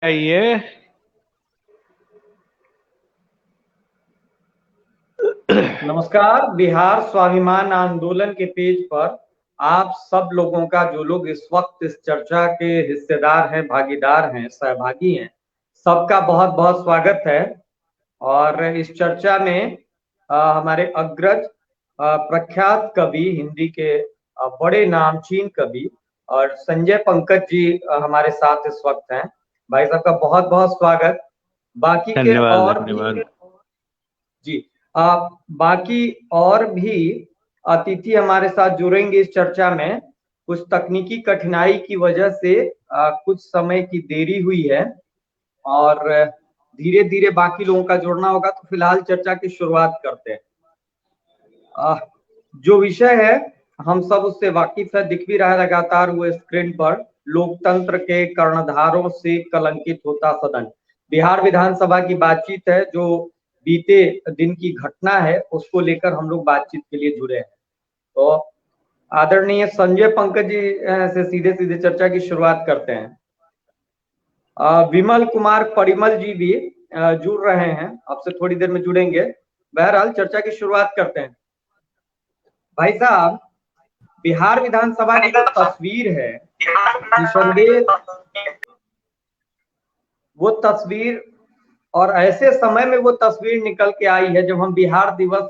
ये नमस्कार। बिहार स्वाभिमान आंदोलन के पेज पर आप सब लोगों का, जो लोग इस वक्त इस चर्चा के हिस्सेदार हैं, भागीदार हैं, सहभागी हैं, सबका बहुत बहुत स्वागत है। और इस चर्चा में हमारे अग्रज प्रख्यात कवि, हिंदी के बड़े नामचीन कवि और संजय पंकज जी हमारे साथ इस वक्त हैं। भाई साहब का बहुत बहुत स्वागत। बाकी के धन्यवाद और भी धन्यवाद। जी बाकी और भी अतिथि हमारे साथ जुड़ेंगे इस चर्चा में। कुछ तकनीकी कठिनाई की वजह से कुछ समय की देरी हुई है और धीरे धीरे बाकी लोगों का जुड़ना होगा। तो फिलहाल चर्चा की शुरुआत करते हैं। जो विषय है हम सब उससे वाकिफ है, दिख भी रहा है लगातार वो स्क्रीन पर। लोकतंत्र के कर्णधारों से कलंकित होता सदन, बिहार विधानसभा की बातचीत है। जो बीते दिन की घटना है उसको लेकर हम लोग बातचीत के लिए जुड़े हैं। तो आदरणीय संजय पंकज जी से सीधे सीधे चर्चा की शुरुआत करते हैं। विमल कुमार परिमल जी भी जुड़ रहे हैं, अब से थोड़ी देर में जुड़ेंगे। बहरहाल चर्चा की शुरुआत करते हैं। भाई साहब, बिहार विधानसभा की जो तस्वीर है, निसंदेह वो तस्वीर, और ऐसे समय में वो तस्वीर निकल के आई है जब हम बिहार दिवस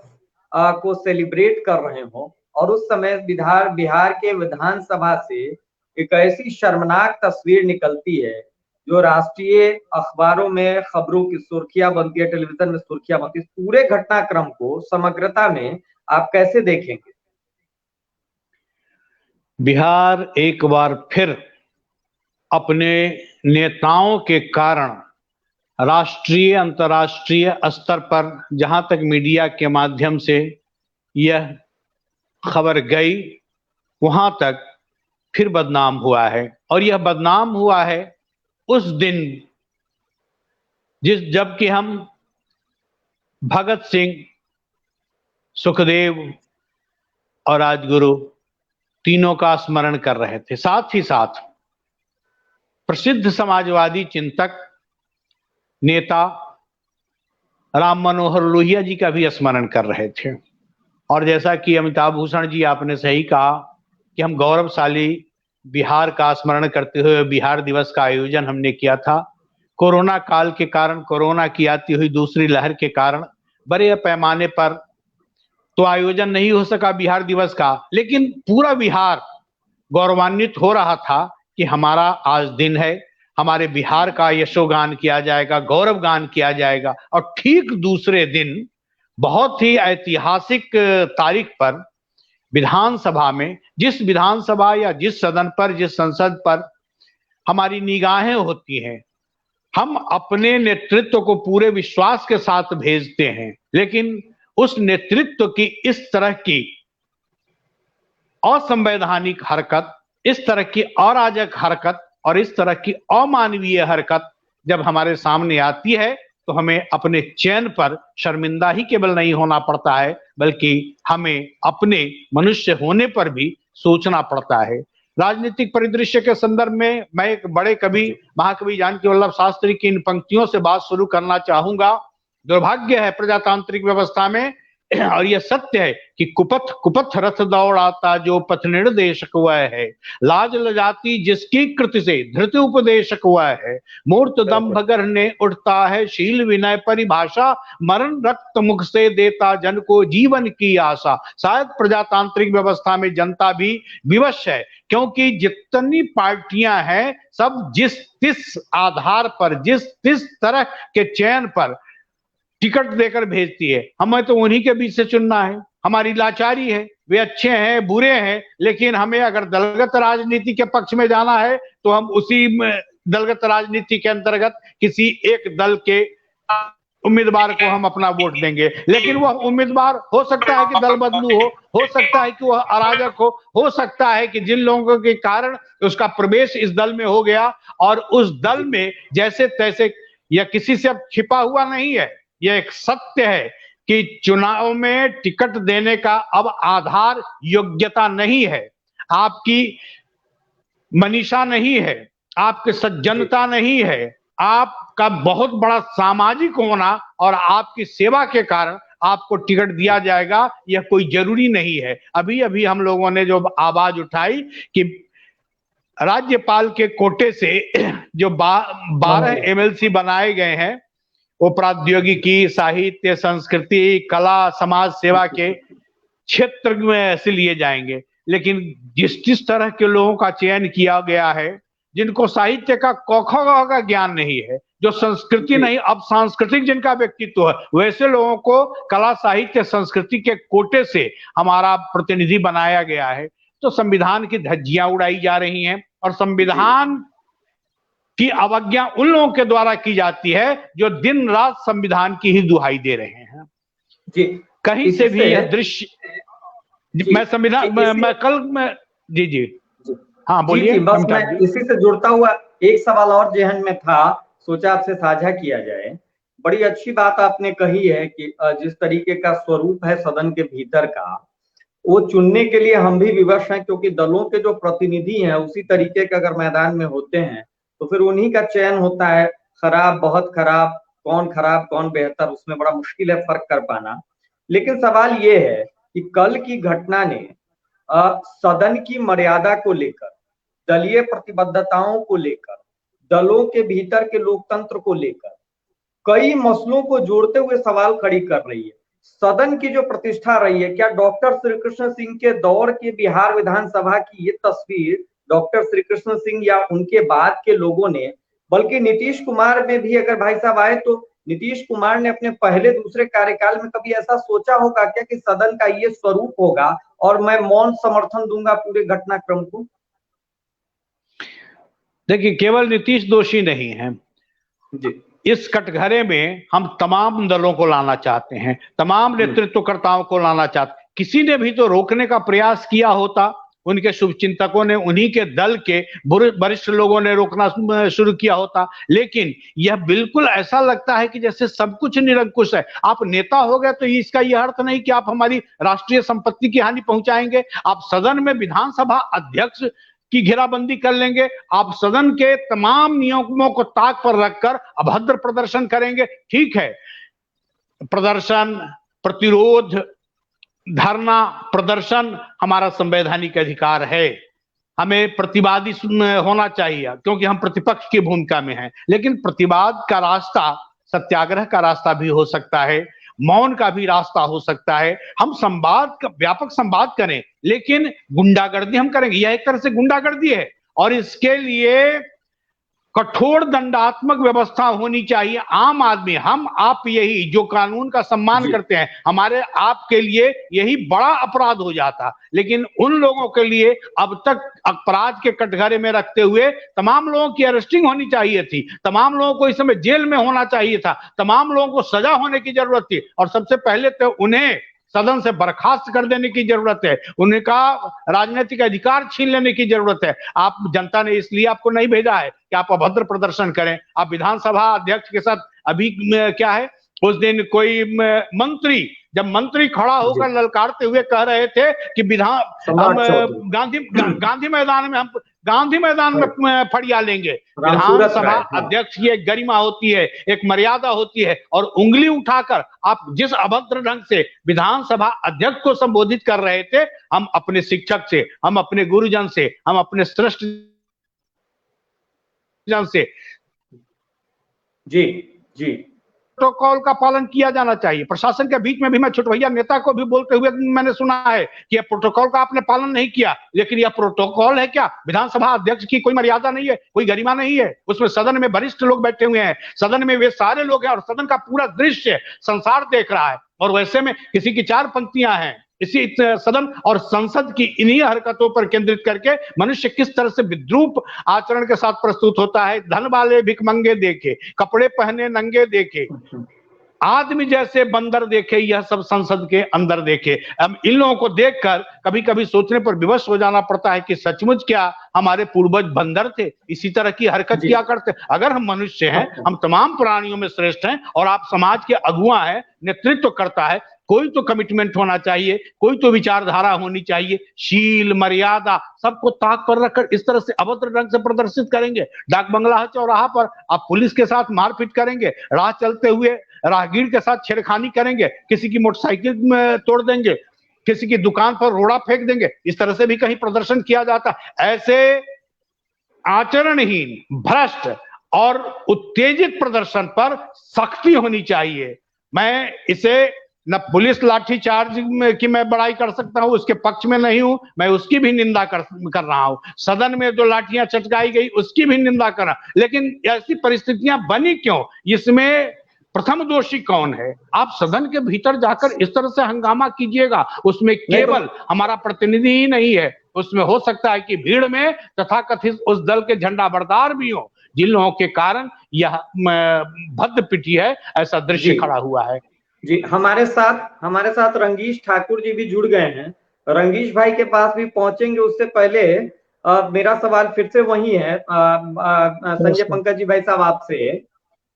को सेलिब्रेट कर रहे हो, और उस समय बिहार के विधानसभा से एक ऐसी शर्मनाक तस्वीर निकलती है जो राष्ट्रीय अखबारों में खबरों की सुर्खियां बनती है, टेलीविजन में सुर्खियां बनती है। पूरे घटनाक्रम को समग्रता में आप कैसे देखेंगे? बिहार एक बार फिर अपने नेताओं के कारण राष्ट्रीय अंतर्राष्ट्रीय स्तर पर जहां तक मीडिया के माध्यम से यह खबर गई वहां तक फिर बदनाम हुआ है। और यह बदनाम हुआ है उस दिन जबकि हम भगत सिंह, सुखदेव और राजगुरु तीनों का स्मरण कर रहे थे। साथ ही साथ प्रसिद्ध समाजवादी चिंतक नेता राम मनोहर लोहिया जी का भी स्मरण कर रहे थे। और जैसा कि अमिताभ भूषण जी आपने सही कहा कि हम गौरवशाली बिहार का स्मरण करते हुए बिहार दिवस का आयोजन हमने किया था। कोरोना काल के कारण, कोरोना की आती हुई दूसरी लहर के कारण बड़े पैमाने पर तो आयोजन नहीं हो सका बिहार दिवस का, लेकिन पूरा बिहार गौरवान्वित हो रहा था कि हमारा आज दिन है, हमारे बिहार का यशोगान किया जाएगा, गौरव गान किया जाएगा। और ठीक दूसरे दिन बहुत ही ऐतिहासिक तारीख पर विधानसभा में, जिस विधानसभा या जिस सदन पर, जिस संसद पर हमारी निगाहें होती हैं, हम अपने नेतृत्व को पूरे विश्वास के साथ भेजते हैं, लेकिन उस नेतृत्व की इस तरह की असंवैधानिक हरकत, इस तरह की अराजक हरकत और इस तरह की अमानवीय हरकत जब हमारे सामने आती है तो हमें अपने चयन पर शर्मिंदा ही केवल नहीं होना पड़ता है, बल्कि हमें अपने मनुष्य होने पर भी सोचना पड़ता है। राजनीतिक परिदृश्य के संदर्भ में मैं एक बड़े कवि महाकवि जानकी वल्लभ शास्त्री की इन पंक्तियों से बात शुरू करना चाहूंगा। दुर्भाग्य है प्रजातांत्रिक व्यवस्था में और यह सत्य है कि कुपथ कुपथ रथ दौड़ाता जो पथ निर्देशक वह है, लाज लजाती जिसकी कृति से धृति उपदेशक वह है, मूर्त दंभ गढ़ने उठता है शील विनय परिभाषा, मरण रक्त मुख से देता जन को जीवन की आशा। शायद प्रजातांत्रिक व्यवस्था में जनता भी विवश है, क्योंकि जितनी पार्टियां हैं सब जिस तिस आधार पर, जिस तिस तरह के चयन पर टिकट देकर भेजती है, हमें तो उन्हीं के बीच से चुनना है। हमारी लाचारी है, वे अच्छे हैं बुरे हैं, लेकिन हमें अगर दलगत राजनीति के पक्ष में जाना है तो हम उसी दलगत राजनीति के अंतर्गत किसी एक दल के उम्मीदवार को हम अपना वोट देंगे। लेकिन वह उम्मीदवार हो सकता है कि दल बदलू हो सकता है कि वह अराजक हो सकता है कि जिन लोगों के कारण उसका प्रवेश इस दल में हो गया और उस दल में जैसे तैसे, यह किसी से अब छिपा हुआ नहीं है, यह एक सत्य है कि चुनाव में टिकट देने का अब आधार योग्यता नहीं है, आपकी मनीषा नहीं है, आपकी सज्जनता नहीं है, आपका बहुत बड़ा सामाजिक होना और आपकी सेवा के कारण आपको टिकट दिया जाएगा, यह कोई जरूरी नहीं है। अभी अभी हम लोगों ने जो आवाज उठाई कि राज्यपाल के कोटे से जो 12 एमएलसी बनाए गए हैं, वो प्रौद्योगिकी, साहित्य, संस्कृति, कला, समाज सेवा के क्षेत्र में से लिए जाएंगे। लेकिन जिस तरह के लोगों का चयन किया गया है, जिनको साहित्य का क ख का ज्ञान नहीं है, जो संस्कृति नहीं, अब सांस्कृतिक जिनका व्यक्तित्व है, वैसे लोगों को कला, साहित्य, संस्कृति के कोटे से हमारा प्रतिनिधि बनाया गया है। तो संविधान की धज्जियां उड़ाई जा रही हैं और संविधान की अवज्ञा उन लोगों के द्वारा की जाती है जो दिन रात संविधान की ही दुहाई दे रहे हैं। जी, कहीं से भी यह दृश्य, मैं संविधान मैं कल में जी हाँ बोलिए। बस मैं इसी से जुड़ता हुआ एक सवाल और जहन में था, सोचा आपसे साझा किया जाए। बड़ी अच्छी बात आपने कही है कि जिस तरीके का स्वरूप है सदन के भीतर का, वो चुनने के लिए हम भी विवश हैं, क्योंकि दलों के जो प्रतिनिधि हैं उसी तरीके के अगर मैदान में होते हैं तो फिर उन्हीं का चयन होता है। खराब, बहुत खराब, कौन बेहतर, उसमें बड़ा मुश्किल है फर्क कर पाना। लेकिन सवाल ये है कि कल की घटना ने सदन की मर्यादा को लेकर, दलीय प्रतिबद्धताओं को लेकर, दलों के भीतर के लोकतंत्र को लेकर कई मसलों को जोड़ते हुए सवाल खड़ी कर रही है। सदन की जो प्रतिष्ठा रही है, क्या डॉक्टर श्री कृष्ण सिंह के दौर की बिहार विधानसभा की ये तस्वीर डॉक्टर श्री कृष्ण सिंह या उनके बाद के लोगों ने, बल्कि नीतीश कुमार में भी अगर भाई साहब आए तो नीतीश कुमार ने अपने पहले दूसरे कार्यकाल में कभी ऐसा सोचा होगा क्या कि सदन का ये स्वरूप होगा और मैं मौन समर्थन दूंगा पूरे घटनाक्रम को? देखिए, केवल नीतीश दोषी नहीं है जी। इस कटघरे में हम तमाम दलों को लाना चाहते हैं, तमाम नेतृत्वकर्ताओं को लाना चाहते हैं। किसी ने भी तो रोकने का प्रयास किया होता, उनके शुभचिंतकों ने, उन्हीं के दल के वरिष्ठ लोगों ने रोकना शुरू किया होता। लेकिन यह बिल्कुल ऐसा लगता है कि जैसे सब कुछ निरंकुश है। आप नेता हो गए तो इसका यह अर्थ नहीं कि आप हमारी राष्ट्रीय संपत्ति की हानि पहुंचाएंगे। आप सदन में विधानसभा अध्यक्ष की घेराबंदी कर लेंगे, आप सदन के तमाम नियमों को ताक पर रखकर अभद्र प्रदर्शन करेंगे। ठीक है, प्रदर्शन, प्रतिरोध, धरना, प्रदर्शन हमारा संवैधानिक अधिकार है, हमें प्रतिवादी होना चाहिए क्योंकि हम प्रतिपक्ष की भूमिका में हैं। लेकिन प्रतिवाद का रास्ता सत्याग्रह का रास्ता भी हो सकता है, मौन का भी रास्ता हो सकता है। हम संवाद का, व्यापक संवाद करें, लेकिन गुंडागर्दी हम करेंगे, यह एक तरह से गुंडागर्दी है और इसके लिए कठोर दंडात्मक व्यवस्था होनी चाहिए। आम आदमी, हम आप यही जो कानून का सम्मान करते हैं, हमारे आपके लिए यही बड़ा अपराध हो जाता। लेकिन उन लोगों के लिए अब तक अपराध के कटघरे में रखते हुए तमाम लोगों की अरेस्टिंग होनी चाहिए थी, तमाम लोगों को इस समय जेल में होना चाहिए था, तमाम लोगों को सजा होने की जरूरत थी और सबसे पहले तो उन्हें सदन से बर्खास्त कर देने की जरूरत है, उनका राजनीतिक अधिकार छीन लेने की जरूरत है। आप, जनता ने इसलिए आपको नहीं भेजा है कि आप अभद्र प्रदर्शन करें। आप विधानसभा अध्यक्ष के साथ अभी क्या है, उस दिन कोई मंत्री, जब मंत्री खड़ा होकर ललकारते हुए कह रहे थे कि गांधी मैदान में फड़िया लेंगे। विधानसभा अध्यक्ष की एक गरिमा होती है, एक मर्यादा होती है, और उंगली उठाकर आप जिस अभद्र ढंग से विधानसभा अध्यक्ष को संबोधित कर रहे थे, हम अपने शिक्षक से, हम अपने गुरुजन से, हम अपने श्रेष्ठ जन से जी प्रोटोकॉल का पालन किया जाना चाहिए। प्रशासन के बीच में भी मैं छुटभैया नेता को भी बोलते हुए मैंने सुना है कि यह प्रोटोकॉल का आपने पालन नहीं किया। लेकिन यह प्रोटोकॉल है क्या? विधानसभा अध्यक्ष की कोई मर्यादा नहीं है, कोई गरिमा नहीं है? उसमें सदन में वरिष्ठ लोग बैठे हुए हैं, सदन में वे सारे लोग हैं और सदन का पूरा दृश्य संसार देख रहा है, और वैसे में किसी की 4 पंक्तियां हैं। इसी सदन और संसद की इन्हीं हरकतों पर केंद्रित करके मनुष्य किस तरह से विद्रूप आचरण के साथ प्रस्तुत होता है। धन वाले भिखमंगे देखे, कपड़े पहने नंगे देखे, आदमी जैसे बंदर देखे, यह सब संसद के अंदर देखे। अब इन लोगों को देखकर कभी कभी सोचने पर विवश हो जाना पड़ता है कि सचमुच क्या हमारे पूर्वज बंदर थे, इसी तरह की हरकत किया करते? अगर हम मनुष्य हैं, हम तमाम प्राणियों में श्रेष्ठ हैं और आप समाज के अगुआ हैं, नेतृत्व करता है, कोई तो कमिटमेंट होना चाहिए, कोई तो विचारधारा होनी चाहिए, शील मर्यादा सबको ताक पर रखकर इस तरह से अभद्र ढंग से प्रदर्शित करेंगे। डाक बंगला चौराहा पर आप पुलिस के साथ मारपीट करेंगे, राह चलते हुए राहगीर के साथ छेड़खानी करेंगे, किसी की मोटरसाइकिल में तोड़ देंगे, किसी की दुकान पर रोड़ा फेंक देंगे, इस तरह से भी कहीं प्रदर्शन किया जाता है। ऐसे आचरणहीन, भ्रष्ट और उत्तेजित प्रदर्शन पर सख्ती होनी चाहिए। मैं इसे न पुलिस लाठीचार्ज की मैं बड़ाई कर सकता हूं, उसके पक्ष में नहीं हूं, मैं उसकी भी निंदा कर रहा हूं। सदन में जो लाठियां चटकाई गई उसकी भी निंदा कर रहा, लेकिन ऐसी परिस्थितियां बनी क्यों, इसमें प्रथम दोषी कौन है? आप सदन के भीतर जाकर इस तरह से हंगामा कीजिएगा, उसमें केवल हमारा प्रतिनिधि ही नहीं है, उसमें हो सकता है कि भीड़ में तथाकथित उस दल के झंडा बरदार भी हो, जिन लोगों के कारण यह भद्द पिटी है, ऐसा दृश्य खड़ा हुआ है। जी, हमारे साथ रंगीश ठाकुर जी भी जुड़ गए हैं। रंगीश भाई के पास भी पहुंचेंगे, उससे पहले मेरा सवाल फिर से वही है संजय पंकज जी भाई साहब आपसे,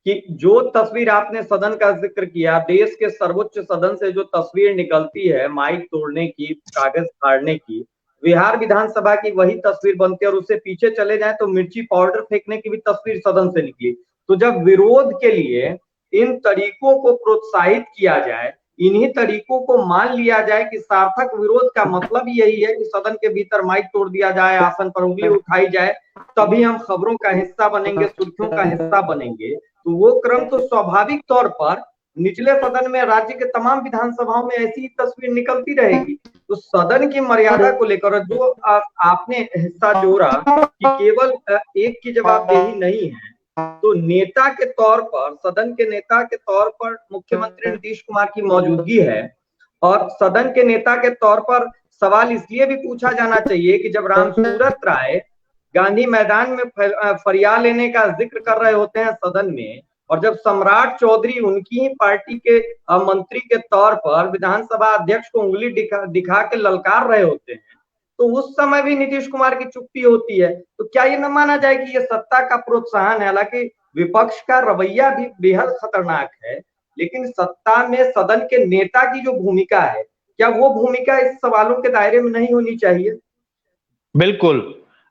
कि जो तस्वीर आपने सदन का जिक्र किया, देश के सर्वोच्च सदन से जो तस्वीर निकलती है माइक तोड़ने की, कागज फाड़ने की, बिहार विधानसभा की वही तस्वीर बनती है, और उससे पीछे चले जाएं तो मिर्ची पाउडर फेंकने की भी तस्वीर सदन से निकली। तो जब विरोध के लिए इन तरीकों को प्रोत्साहित किया जाए, इन्हीं तरीकों को मान लिया जाए कि सार्थक विरोध का मतलब यही है कि सदन के भीतर माइक तोड़ दिया जाए, आसन पर उंगली उठाई जाए, तभी हम खबरों का हिस्सा बनेंगे, सुर्खियों का हिस्सा बनेंगे, तो वो क्रम तो स्वाभाविक तौर पर निचले सदन में राज्य के तमाम विधानसभाओं में ऐसी तस्वीर निकलती रहेगी। तो सदन की मर्यादा को लेकर जो आपने हिस्सा जोड़ा कि केवल एक की जवाबदेही नहीं है, तो नेता के तौर पर, सदन के नेता के तौर पर मुख्यमंत्री नीतीश कुमार की मौजूदगी है, और सदन के नेता के तौर पर सवाल इसलिए भी पूछा जाना चाहिए कि जब रामसूरत राय गांधी मैदान में फरियाद लेने का जिक्र कर रहे होते हैं सदन में, और जब सम्राट चौधरी उनकी ही पार्टी के मंत्री के तौर पर विधानसभा अध्यक्ष को उंगली दिखा के ललकार रहे होते हैं, तो उस समय भी नीतीश कुमार की चुप्पी होती है। तो क्या ये न माना जाए कि ये सत्ता का प्रोत्साहन है? हालांकि विपक्ष का रवैया भी बेहद खतरनाक है, लेकिन सत्ता में सदन के नेता की जो भूमिका है, क्या वो भूमिका इस सवालों के दायरे में नहीं होनी चाहिए? बिल्कुल।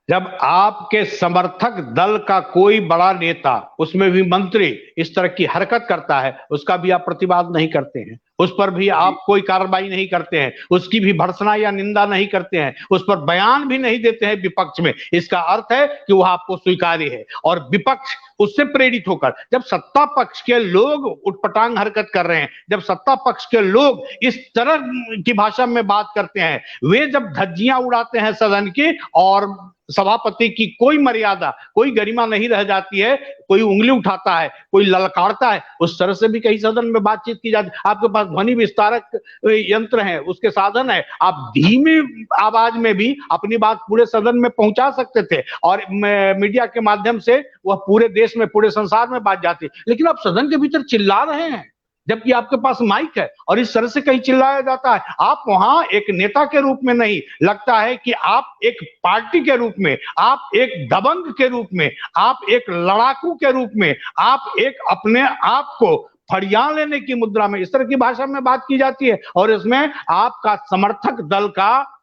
जब आपके समर्थक दल का कोई बड़ा नेता, उसमें भी मंत्री, इस तरह की हरकत करता है, उसका भी आप प्रतिवाद नहीं करते हैं, उस पर भी आप कोई कार्रवाई नहीं करते हैं, उसकी भी भर्त्सना या निंदा नहीं करते हैं, उस पर बयान भी नहीं देते हैं विपक्ष में, इसका अर्थ है कि वह आपको स्वीकार्य है। और विपक्ष उससे प्रेरित होकर, जब सत्ता पक्ष के लोग उटपटांग हरकत कर रहे हैं, जब सत्ता पक्ष के लोग इस तरह की भाषा में बात करते हैं, वे जब धज्जियां उड़ाते हैं सदन की, और सभापति की कोई मर्यादा, कोई गरिमा नहीं रह जाती है, कोई उंगली उठाता है, कोई ललकारता है, उस तरह से भी कहीं सदन में बातचीत की जाती है। आपके पास ध्वनि विस्तारक यंत्र है, उसके साधन है, आप धीमी आवाज में भी अपनी बात पूरे सदन में पहुंचा सकते थे, और मीडिया के माध्यम से वह पूरे देश में, पूरे संसार में बात जाती, लेकिन आप सदन के भीतर चिल्ला रहे हैं जबकि आपके पास माइक है, और इस तरह से कहीं चिल्लाया जाता है। आप वहां एक नेता के रूप में नहीं, लगता है कि आप एक पार्टी के रूप में, आप एक दबंग के रूप में, आप एक लड़ाकू के रूप में, आप एक अपने आप को फड़ियां लेने की मुद्रा में, इस तरह की भाषा में बात की जाती है, और इसमें आपका समर्थक दल का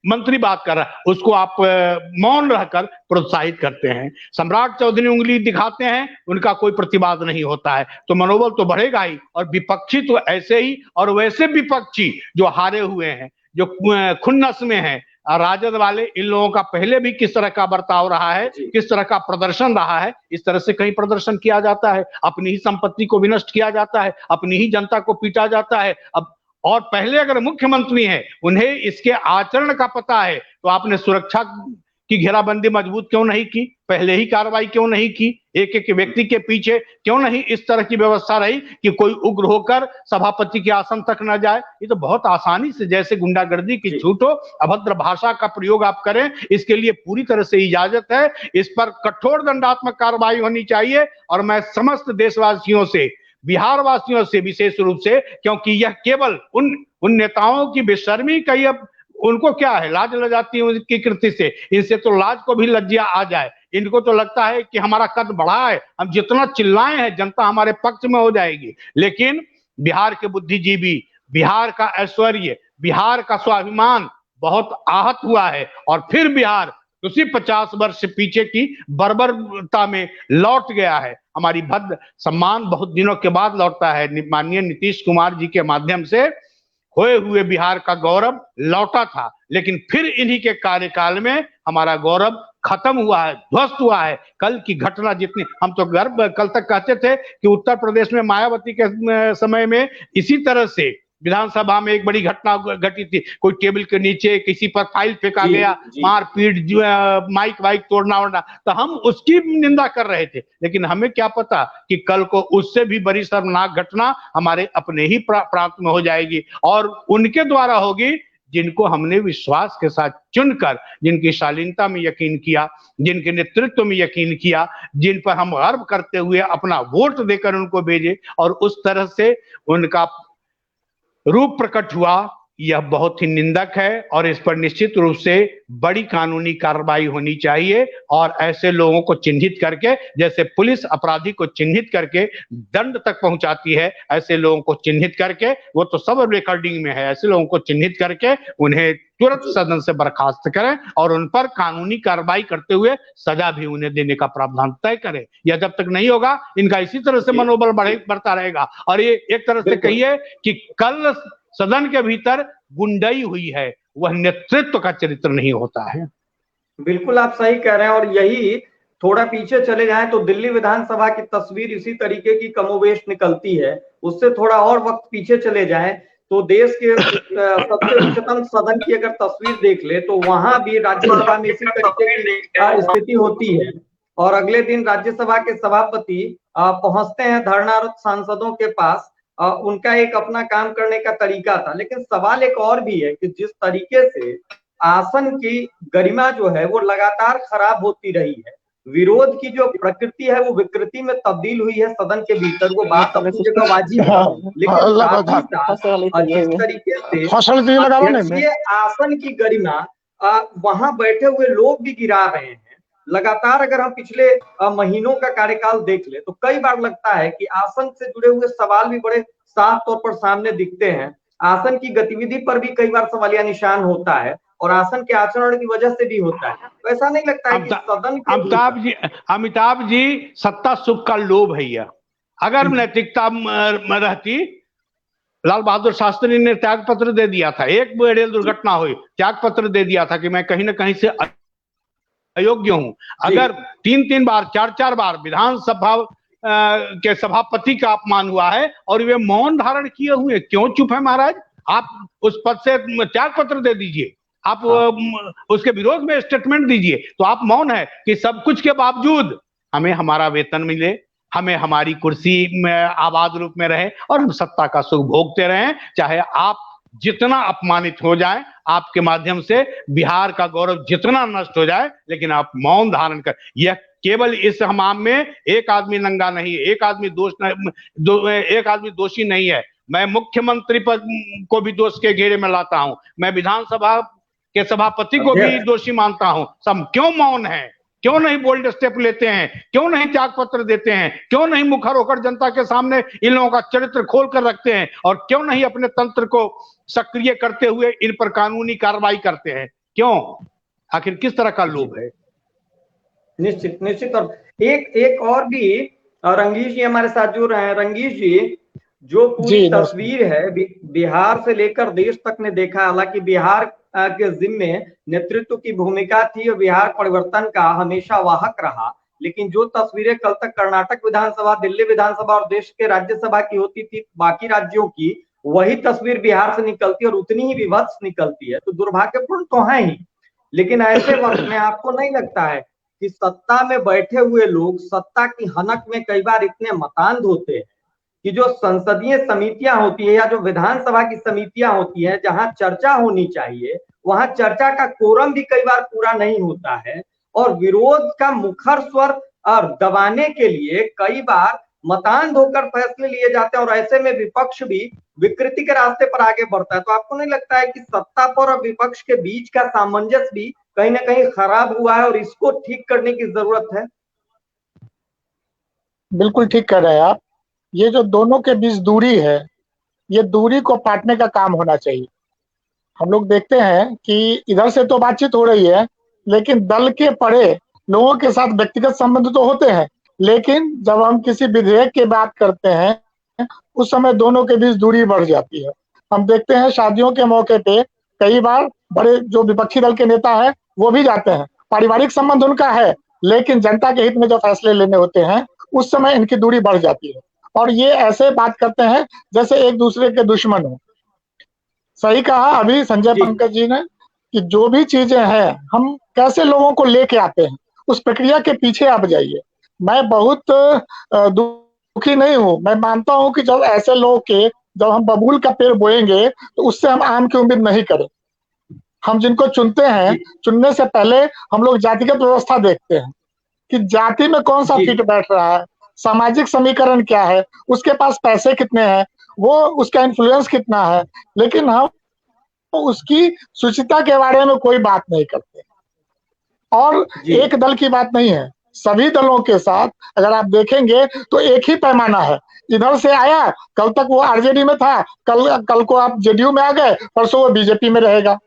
मंत्री बात कर रहा है, उसको आप मौन रहकर प्रोत्साहित करते हैं। सम्राट चौधरी उंगली दिखाते हैं, उनका कोई प्रतिवाद नहीं होता है, तो मनोबल तो बढ़ेगा ही। और विपक्षी तो ऐसे ही, और वैसे विपक्षी जो हारे हुए हैं, जो खुन्नस में हैं, राजद वाले, इन लोगों का पहले भी किस तरह का बर्ताव रहा है, किस तरह का प्रदर्शन रहा है, इस तरह से कहीं प्रदर्शन किया जाता है, अपनी ही संपत्ति को विनष्ट किया जाता है, अपनी ही जनता को पीटा जाता है। अब और पहले अगर मुख्यमंत्री हैं, उन्हें इसके आचरण का पता है, तो आपने सुरक्षा की घेराबंदी मजबूत क्यों नहीं की, पहले ही कार्रवाई क्यों नहीं की, एक एक व्यक्ति के पीछे क्यों नहीं इस तरह की व्यवस्था रही कि कोई उग्र होकर सभापति के आसन तक न जाए। ये तो बहुत आसानी से, जैसे गुंडागर्दी की छूट हो, अभद्र भाषा का प्रयोग आप करें, इसके लिए पूरी तरह से इजाजत है। इस पर कठोर दंडात्मक कार्रवाई होनी चाहिए, और मैं समस्त देशवासियों से, बिहार वासियों से विशेष रूप से, क्योंकि यह केवल उन नेताओं की बेशर्मी का, अब उनको क्या है, लाज लग जाती है उनकी कृति से, इनसे तो लाज को भी लज्जा आ जाए। इनको तो लगता है कि हमारा कद बढ़ा है, हम जितना चिल्लाए हैं जनता हमारे पक्ष में हो जाएगी। लेकिन बिहार के बुद्धिजीवी बिहार का ऐश्वर्य, बिहार का स्वाभिमान बहुत आहत हुआ है और फिर बिहार उसी 50 वर्ष से पीछे की बर्बरता में लौट गया है। हमारी भद्र सम्मान बहुत दिनों के बाद लौटता है। माननीय नीतीश कुमार जी के माध्यम से खोए हुए बिहार का गौरव लौटा था, लेकिन फिर इन्हीं के कार्यकाल में हमारा गौरव खत्म हुआ है, ध्वस्त हुआ है। कल की घटना जितनी, हम तो गर्व कल तक कहते थे कि उत्तर प्रदेश में मायावती के समय में इसी तरह से विधानसभा में एक बड़ी घटना घटी थी, कोई टेबल के नीचे किसी पर फाइल फेंका गया, मारपीट, माइक वाइक तोड़ना वोड़ना, तो हम उसकी निंदा कर रहे थे। लेकिन हमें क्या पता कि कल को उससे भी बड़ी शर्मनाक घटना हमारे अपने ही प्रांत में हो जाएगी और उनके द्वारा होगी जिनको हमने विश्वास के साथ चुनकर, जिनकी शालीनता में यकीन किया, जिनके नेतृत्व में यकीन किया, जिन पर हम गर्व करते हुए अपना वोट देकर उनको भेजे और उस तरह से उनका रूप प्रकट हुआ। यह बहुत ही निंदक है और इस पर निश्चित रूप से बड़ी कानूनी कार्रवाई होनी चाहिए और ऐसे लोगों को चिन्हित करके, जैसे पुलिस अपराधी को चिन्हित करके दंड तक पहुंचाती है, ऐसे लोगों को चिन्हित करके, वो तो सब रिकॉर्डिंग में है, ऐसे लोगों को चिन्हित करके उन्हें तुरंत सदन से बर्खास्त करें और उन पर कानूनी कार्रवाई करते हुए सजा भी उन्हें देने का प्रावधान तय करें। यह जब तक नहीं होगा इनका इसी तरह से मनोबल बढ़ता रहेगा। और ये एक तरह से कहिए कि कल सदन के भीतर गुंडाई हुई है, वह नेतृत्व का चरित्र नहीं होता है। बिल्कुल आप सही कह रहे हैं। और यही थोड़ा पीछे चले जाएं तो दिल्ली विधानसभा की तस्वीर इसी तरीके की कमोवेश निकलती है। उससे थोड़ा और वक्त पीछे चले जाएं तो देश के सबसे उच्चतम सदन की अगर तस्वीर देख ले तो वहां भी राज्यसभा में इसी तरीके की स्थिति होती है और अगले दिन राज्यसभा के सभापति पहुंचते हैं धरनारत सांसदों के पास। उनका एक अपना काम करने का तरीका था, लेकिन सवाल एक और भी है कि जिस तरीके से आसन की गरिमा जो है वो लगातार खराब होती रही है, विरोध की जो प्रकृति है वो विकृति में तब्दील हुई है सदन के भीतर, वो बात अपनी जगह वाजिब है, लेकिन साथ ही साथ जिस तरीके से ये आसन की गरिमा वहां बैठे हुए लोग भी गिरा रहे हैं लगातार। अगर हम पिछले महीनों का कार्यकाल देख ले तो कई बार लगता है कि आसन से जुड़े हुए सवाल भी बड़े साफ तौर पर सामने दिखते हैं। आसन की गतिविधि पर भी कई बार सवालिया निशान होता है और आसन के आचरण की वजह से भी होता है। तो ऐसा नहीं लगता है कि सदन के अमिताभ जी सत्ता सुख का लोभ है यह। अगर नैतिकता रहती, लाल बहादुर शास्त्री ने त्याग पत्र दे दिया था, एक रेल दुर्घटना हुई त्याग पत्र दे दिया था कि मैं कहीं ना कहीं से अयोग्य हूं। अगर 3-3 बार 4-4 बार विधानसभा के सभापति का अपमान हुआ है और वे मौन धारण किए हुए, क्यों चुप है महाराज? आप उस पद से त्याग पत्र दे दीजिए, आप उसके विरोध में स्टेटमेंट दीजिए। तो आप मौन है कि सब कुछ के बावजूद हमें हमारा वेतन मिले, हमें हमारी कुर्सी में आबाद रूप में रहे और हम सत्ता का सुख भोगते रहें, चाहे आप जितना अपमानित हो जाए, आपके माध्यम से बिहार का गौरव जितना नष्ट हो जाए, लेकिन आप मौन धारण कर। यह केवल इस हमाम में एक आदमी नंगा नहीं, एक आदमी एक आदमी दोषी नहीं है। मैं मुख्यमंत्री पर को भी दोष के घेरे में लाता हूं, मैं विधानसभा के सभापति को भी दोषी मानता हूं। सब क्यों मौन है? क्यों नहीं बोल्ड स्टेप लेते हैं? क्यों नहीं त्याग पत्र देते हैं? क्यों नहीं मुखर होकर जनता के सामने इन लोगों का चरित्र खोल कर रखते हैं? और क्यों नहीं अपने तंत्र को सक्रिय करते हुए इन पर कानूनी कार्रवाई करते हैं? क्यों? आखिर किस तरह का लोभ है? निश्चित निश्चित। और एक और भी रंगीश जी हमारे साथ जुड़ रहे हैं। रंगीश जी, जो पूरी तस्वीर है बिहार से लेकर देश तक ने देखा, हालांकि बिहार के जिम्मे नेतृत्व की भूमिका थी और बिहार परिवर्तन का हमेशा वाहक रहा, लेकिन जो तस्वीरें कल तक कर्नाटक विधानसभा, दिल्ली विधानसभा और देश के राज्यसभा की होती थी बाकी राज्यों की, वही तस्वीर बिहार से निकलती है और उतनी ही विभत्स निकलती है। तो दुर्भाग्यपूर्ण तो है ही, लेकिन ऐसे वक्त में आपको नहीं लगता है कि सत्ता में बैठे हुए लोग सत्ता की हनक में कई बार इतने मतांध होते हैं कि जो संसदीय समितियां होती है या जो विधानसभा की समितियां होती है जहां चर्चा होनी चाहिए, वहां चर्चा का कोरम भी कई बार पूरा नहीं होता है और विरोध का मुखर स्वर दबाने के लिए कई बार मतांध होकर फैसले लिए जाते हैं और ऐसे में विपक्ष भी विकृति के रास्ते पर आगे बढ़ता है। तो आपको नहीं लगता है कि सत्ता पर और विपक्ष के बीच का सामंजस्य भी कहीं ना कहीं खराब हुआ है और इसको ठीक करने की जरूरत है? बिल्कुल ठीक कह रहे हैं आप। ये जो दोनों के बीच दूरी है, ये दूरी को पाटने का काम होना चाहिए। हम लोग देखते हैं कि इधर से तो बातचीत हो रही है, लेकिन दल के परे लोगों के साथ व्यक्तिगत संबंध तो होते हैं, लेकिन जब हम किसी विधेयक की बात करते हैं उस समय दोनों के बीच दूरी बढ़ जाती है। हम देखते हैं शादियों के मौके पे कई बार बड़े जो विपक्षी दल के नेता है वो भी जाते हैं, पारिवारिक संबंध उनका है, लेकिन जनता के हित में जो फैसले लेने होते हैं उस समय इनकी दूरी बढ़ जाती है और ये ऐसे बात करते हैं जैसे एक दूसरे के दुश्मन हो। सही कहा अभी संजय पंकज जी ने कि जो भी चीजें हैं हम कैसे लोगों को लेके आते हैं, उस प्रक्रिया के पीछे आप जाइए। मैं बहुत दुखी नहीं हूं, मैं मानता हूं कि जब ऐसे लोग के जब हम बबूल का पेड़ बोएंगे तो उससे हम आम की उम्मीद नहीं करें। हम जिनको चुनते हैं, चुनने से पहले हम लोग जातिगत व्यवस्था देखते हैं कि जाति में कौन सा फिट बैठ रहा है, सामाजिक समीकरण क्या है, उसके पास पैसे कितने हैं, वो उसका इन्फ्लुएंस कितना है, लेकिन हम उसकी शुचिता के बारे में कोई बात नहीं करते। और एक दल की बात नहीं है, सभी दलों के साथ अगर आप देखेंगे तो एक ही पैमाना है। इधर से आया, कल तक वो आरजेडी में था, कल को आप जेडीयू में आ गए, परसों वो बीजेपी में रहेगा।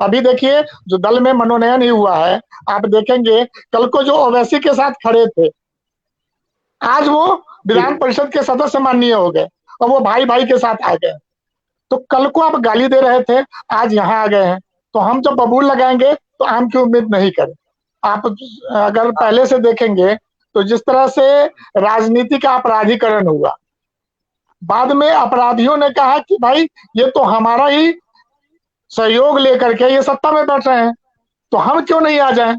अभी देखिए जो दल में मनोनयन ही हुआ है, आप देखेंगे कल को जो ओवैसी के साथ खड़े थे आज वो विधान परिषद के सदस्य माननीय हो गए और वो भाई भाई के साथ आ गए। तो कल को आप गाली दे रहे थे, आज यहाँ आ गए हैं। तो हम जब बबूल लगाएंगे तो आम की उम्मीद नहीं करें। आप अगर पहले से देखेंगे तो जिस तरह से राजनीति का अपराधीकरण हुआ, बाद में अपराधियों ने कहा कि भाई ये तो हमारा ही सहयोग लेकर के ये सत्ता में बैठ रहे हैं, तो हम क्यों नहीं आ जाएं।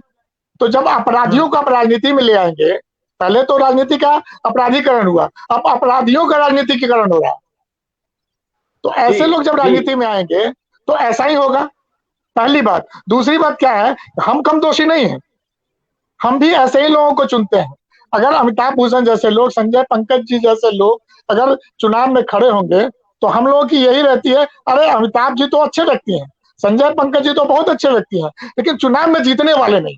तो जब अपराधियों को आप राजनीति में ले आएंगे, पहले तो राजनीति का अपराधीकरण हुआ, अब अपराधियों का राजनीतिकरण हो रहा है। तो ऐसे लोग जब राजनीति में आएंगे तो ऐसा ही होगा, पहली बात। दूसरी बात क्या है, हम कम दोषी नहीं है, हम भी ऐसे ही लोगों को चुनते हैं। अगर अमिताभ भूषण जैसे लोग, संजय पंकज जी जैसे लोग अगर चुनाव में खड़े होंगे तो हम लोगों की यही रहती है, अरे अमिताभ जी तो अच्छे व्यक्ति हैं, संजय पंकज जी तो बहुत अच्छे व्यक्ति हैं, लेकिन चुनाव में जीतने वाले नहीं।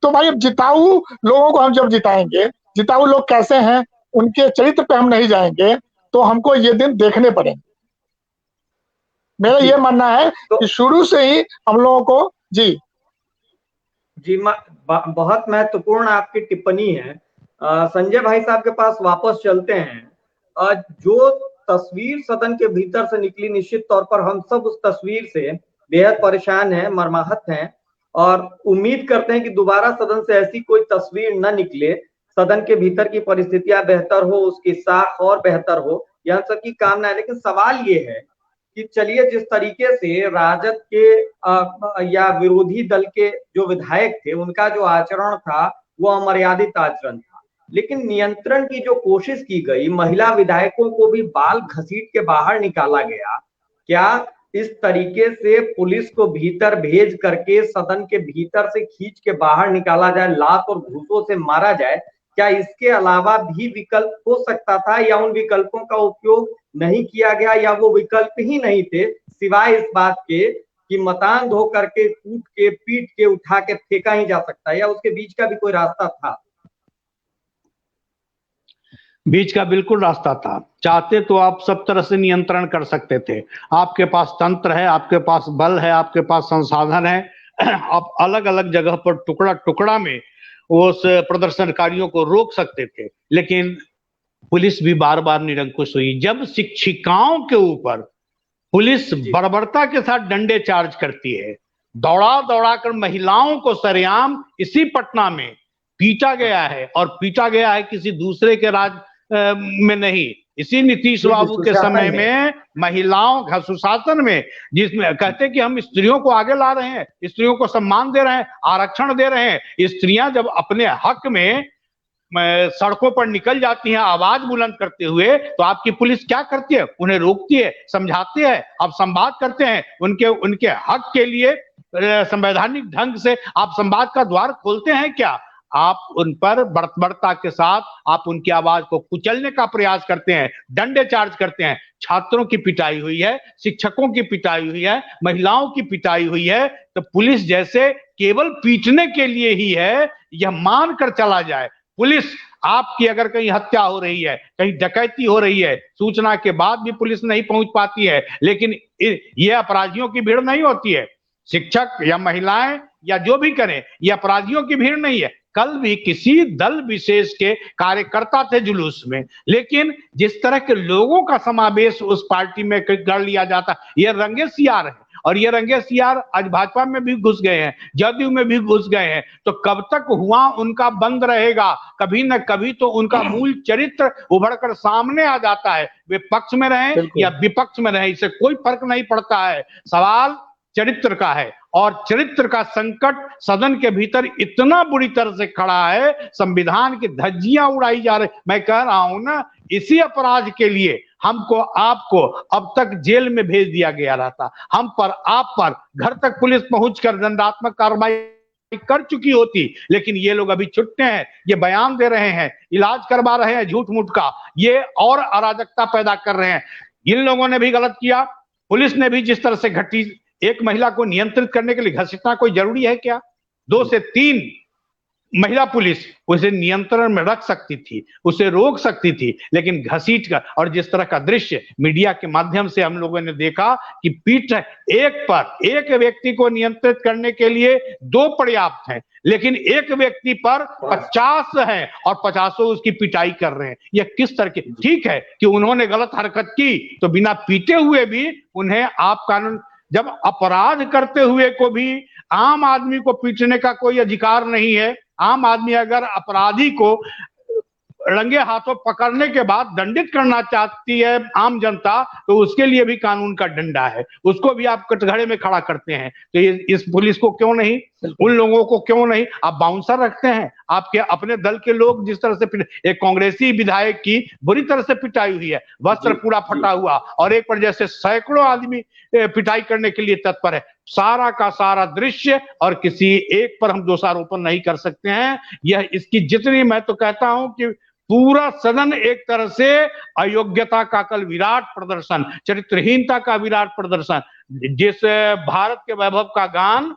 तो भाई अब जिताऊ लोगों को हम जब जिताएंगे, जिताऊ लोग कैसे हैं उनके चरित्र पे हम नहीं जाएंगे तो हमको ये दिन देखने पड़ेंगे। मेरा ये मानना है कि शुरू से ही हम लोगों को जी बहुत महत्वपूर्ण आपकी टिप्पणी है। संजय भाई साहब के पास वापस चलते हैं। जो तस्वीर सदन के भीतर से निकली, निश्चित तौर पर हम सब उस तस्वीर से बेहद परेशान हैं, मर्माहत हैं और उम्मीद करते हैं कि दोबारा सदन से ऐसी कोई तस्वीर न निकले। सदन के भीतर की परिस्थितियां बेहतर हो, उसकी साख और बेहतर हो, यह सबकी कामना है। लेकिन सवाल ये है कि चलिए जिस तरीके से राजद के या विरोधी दल के जो विधायक थे उनका जो आचरण था वो अमर्यादित आचरण था, लेकिन नियंत्रण की जो कोशिश की गई, महिला विधायकों को भी बाल घसीट के बाहर निकाला गया। क्या इस तरीके से पुलिस को भीतर भेज करके सदन के भीतर से खींच के बाहर निकाला जाए, लात और घूंसों से मारा जाए, क्या इसके अलावा भी विकल्प हो सकता था या उन विकल्पों का उपयोग नहीं किया गया या वो विकल्प ही नहीं थे, सिवाय इस बात के कि मतान धो करके, कूट के, पीट के, उठा के फेंका ही जा सकता है, या उसके बीच का भी कोई रास्ता था? बीच का बिल्कुल रास्ता था। चाहते तो आप सब तरह से नियंत्रण कर सकते थे, आपके पास तंत्र है, आपके पास बल है, आपके पास संसाधन है, आप अलग अलग जगह पर टुकड़ा टुकड़ा में उस प्रदर्शनकारियों को रोक सकते थे। लेकिन पुलिस भी बार बार निरंकुश हुई। जब शिक्षिकाओं के ऊपर पुलिस बर्बरता के साथ डंडे चार्ज करती है, दौड़ा दौड़ा कर महिलाओं को सरेआम इसी पटना में पीटा गया है, और पीटा गया है किसी दूसरे के राज में नहीं, इसी नीतीश बाबू के समय में महिलाओं सुशासन में, जिसमें कहते कि हम स्त्रियों को आगे ला रहे हैं, स्त्रियों को सम्मान दे रहे हैं, आरक्षण दे रहे हैं। स्त्रियां जब अपने हक में सड़कों पर निकल जाती हैं आवाज बुलंद करते हुए, तो आपकी पुलिस क्या करती है? उन्हें रोकती है, समझाती है, आप संवाद करते हैं उनके हक के लिए। संवैधानिक ढंग से आप संवाद का द्वार खोलते हैं क्या? आप उन पर बर्बरता के साथ आप उनकी आवाज को कुचलने का प्रयास करते हैं, डंडे चार्ज करते हैं। छात्रों की पिटाई हुई है, शिक्षकों की पिटाई हुई है, महिलाओं की पिटाई हुई है। तो पुलिस जैसे केवल पीटने के लिए ही है, यह मान कर चला जाए, पुलिस आपकी अगर कहीं हत्या हो रही है, कहीं डकैती हो रही है, सूचना के बाद भी पुलिस नहीं पहुंच पाती है, लेकिन ये अपराधियों की भीड़ नहीं होती है। शिक्षक या महिलाएं या जो भी करें, ये अपराधियों की भीड़ नहीं है। कल भी किसी दल विशेष के कार्यकर्ता थे जुलूस में, लेकिन जिस तरह के लोगों का समावेश उस पार्टी में कर लिया जाता, ये रंगे सियार है। और ये रंगे सियार आज भाजपा में भी घुस गए हैं, जदयू में भी घुस गए हैं। तो कब तक हुआ उनका बंद रहेगा? कभी न कभी तो उनका मूल चरित्र उभर कर सामने आ जाता है। वे पक्ष में रहें या विपक्ष में रहें, इससे कोई फर्क नहीं पड़ता है। सवाल चरित्र का है, और चरित्र का संकट सदन के भीतर इतना बुरी तरह से खड़ा है, संविधान की धज्जियां उड़ाई जा रही। मैं कह रहा हूं ना, इसी अपराध के लिए हमको आपको अब तक जेल में भेज दिया गया रहता। हम पर आप पर घर तक पुलिस पहुंचकर दंडात्मक कार्रवाई कर चुकी होती, लेकिन ये लोग अभी छुट्टे हैं, ये बयान दे रहे हैं, इलाज करवा रहे हैं झूठ मूठ का, ये और अराजकता पैदा कर रहे हैं। इन लोगों ने भी गलत किया, पुलिस ने भी जिस तरह से घटी। एक महिला को नियंत्रित करने के लिए घसीटना कोई जरूरी है क्या? 2 से 3 महिला पुलिस उसे नियंत्रण में रख सकती थी, उसे रोक सकती थी, लेकिन घसीट कर। और जिस तरह का दृश्य मीडिया के माध्यम से हम लोगों ने देखा कि पीठ एक व्यक्ति को नियंत्रित करने के लिए 2 पर्याप्त हैं, लेकिन एक व्यक्ति पर 50 हैं और 50 उसकी पिटाई कर रहे हैं। यह किस तरह की? ठीक है कि उन्होंने गलत हरकत की, तो बिना पीटे हुए भी उन्हें आप कानून, जब अपराध करते हुए को भी आम आदमी को पीटने का कोई अधिकार नहीं है। आम आदमी अगर अपराधी को रंगे हाथों पकड़ने के बाद दंडित करना चाहती है आम जनता, तो उसके लिए भी कानून का डंडा है, उसको भी आप कटघरे में खड़ा करते हैं। तो इस पुलिस को क्यों नहीं, उन लोगों को क्यों नहीं? आप बाउंसर रखते हैं, आपके अपने दल के लोग जिस तरह से, एक कांग्रेसी विधायक की बुरी तरह से पिटाई हुई है, वस्त्र पूरा फटा हुआ, और एक पर जैसे सैकड़ों आदमी पिटाई करने के लिए तत्पर है। सारा का सारा दृश्य, और किसी एक पर हम दोषारोपण नहीं कर सकते हैं। यह इसकी जितनी, मैं तो कहता हूं कि पूरा सदन एक तरह से अयोग्यता का कल विराट प्रदर्शन, चरित्रहीनता का विराट प्रदर्शन, जिस भारत के वैभव का गान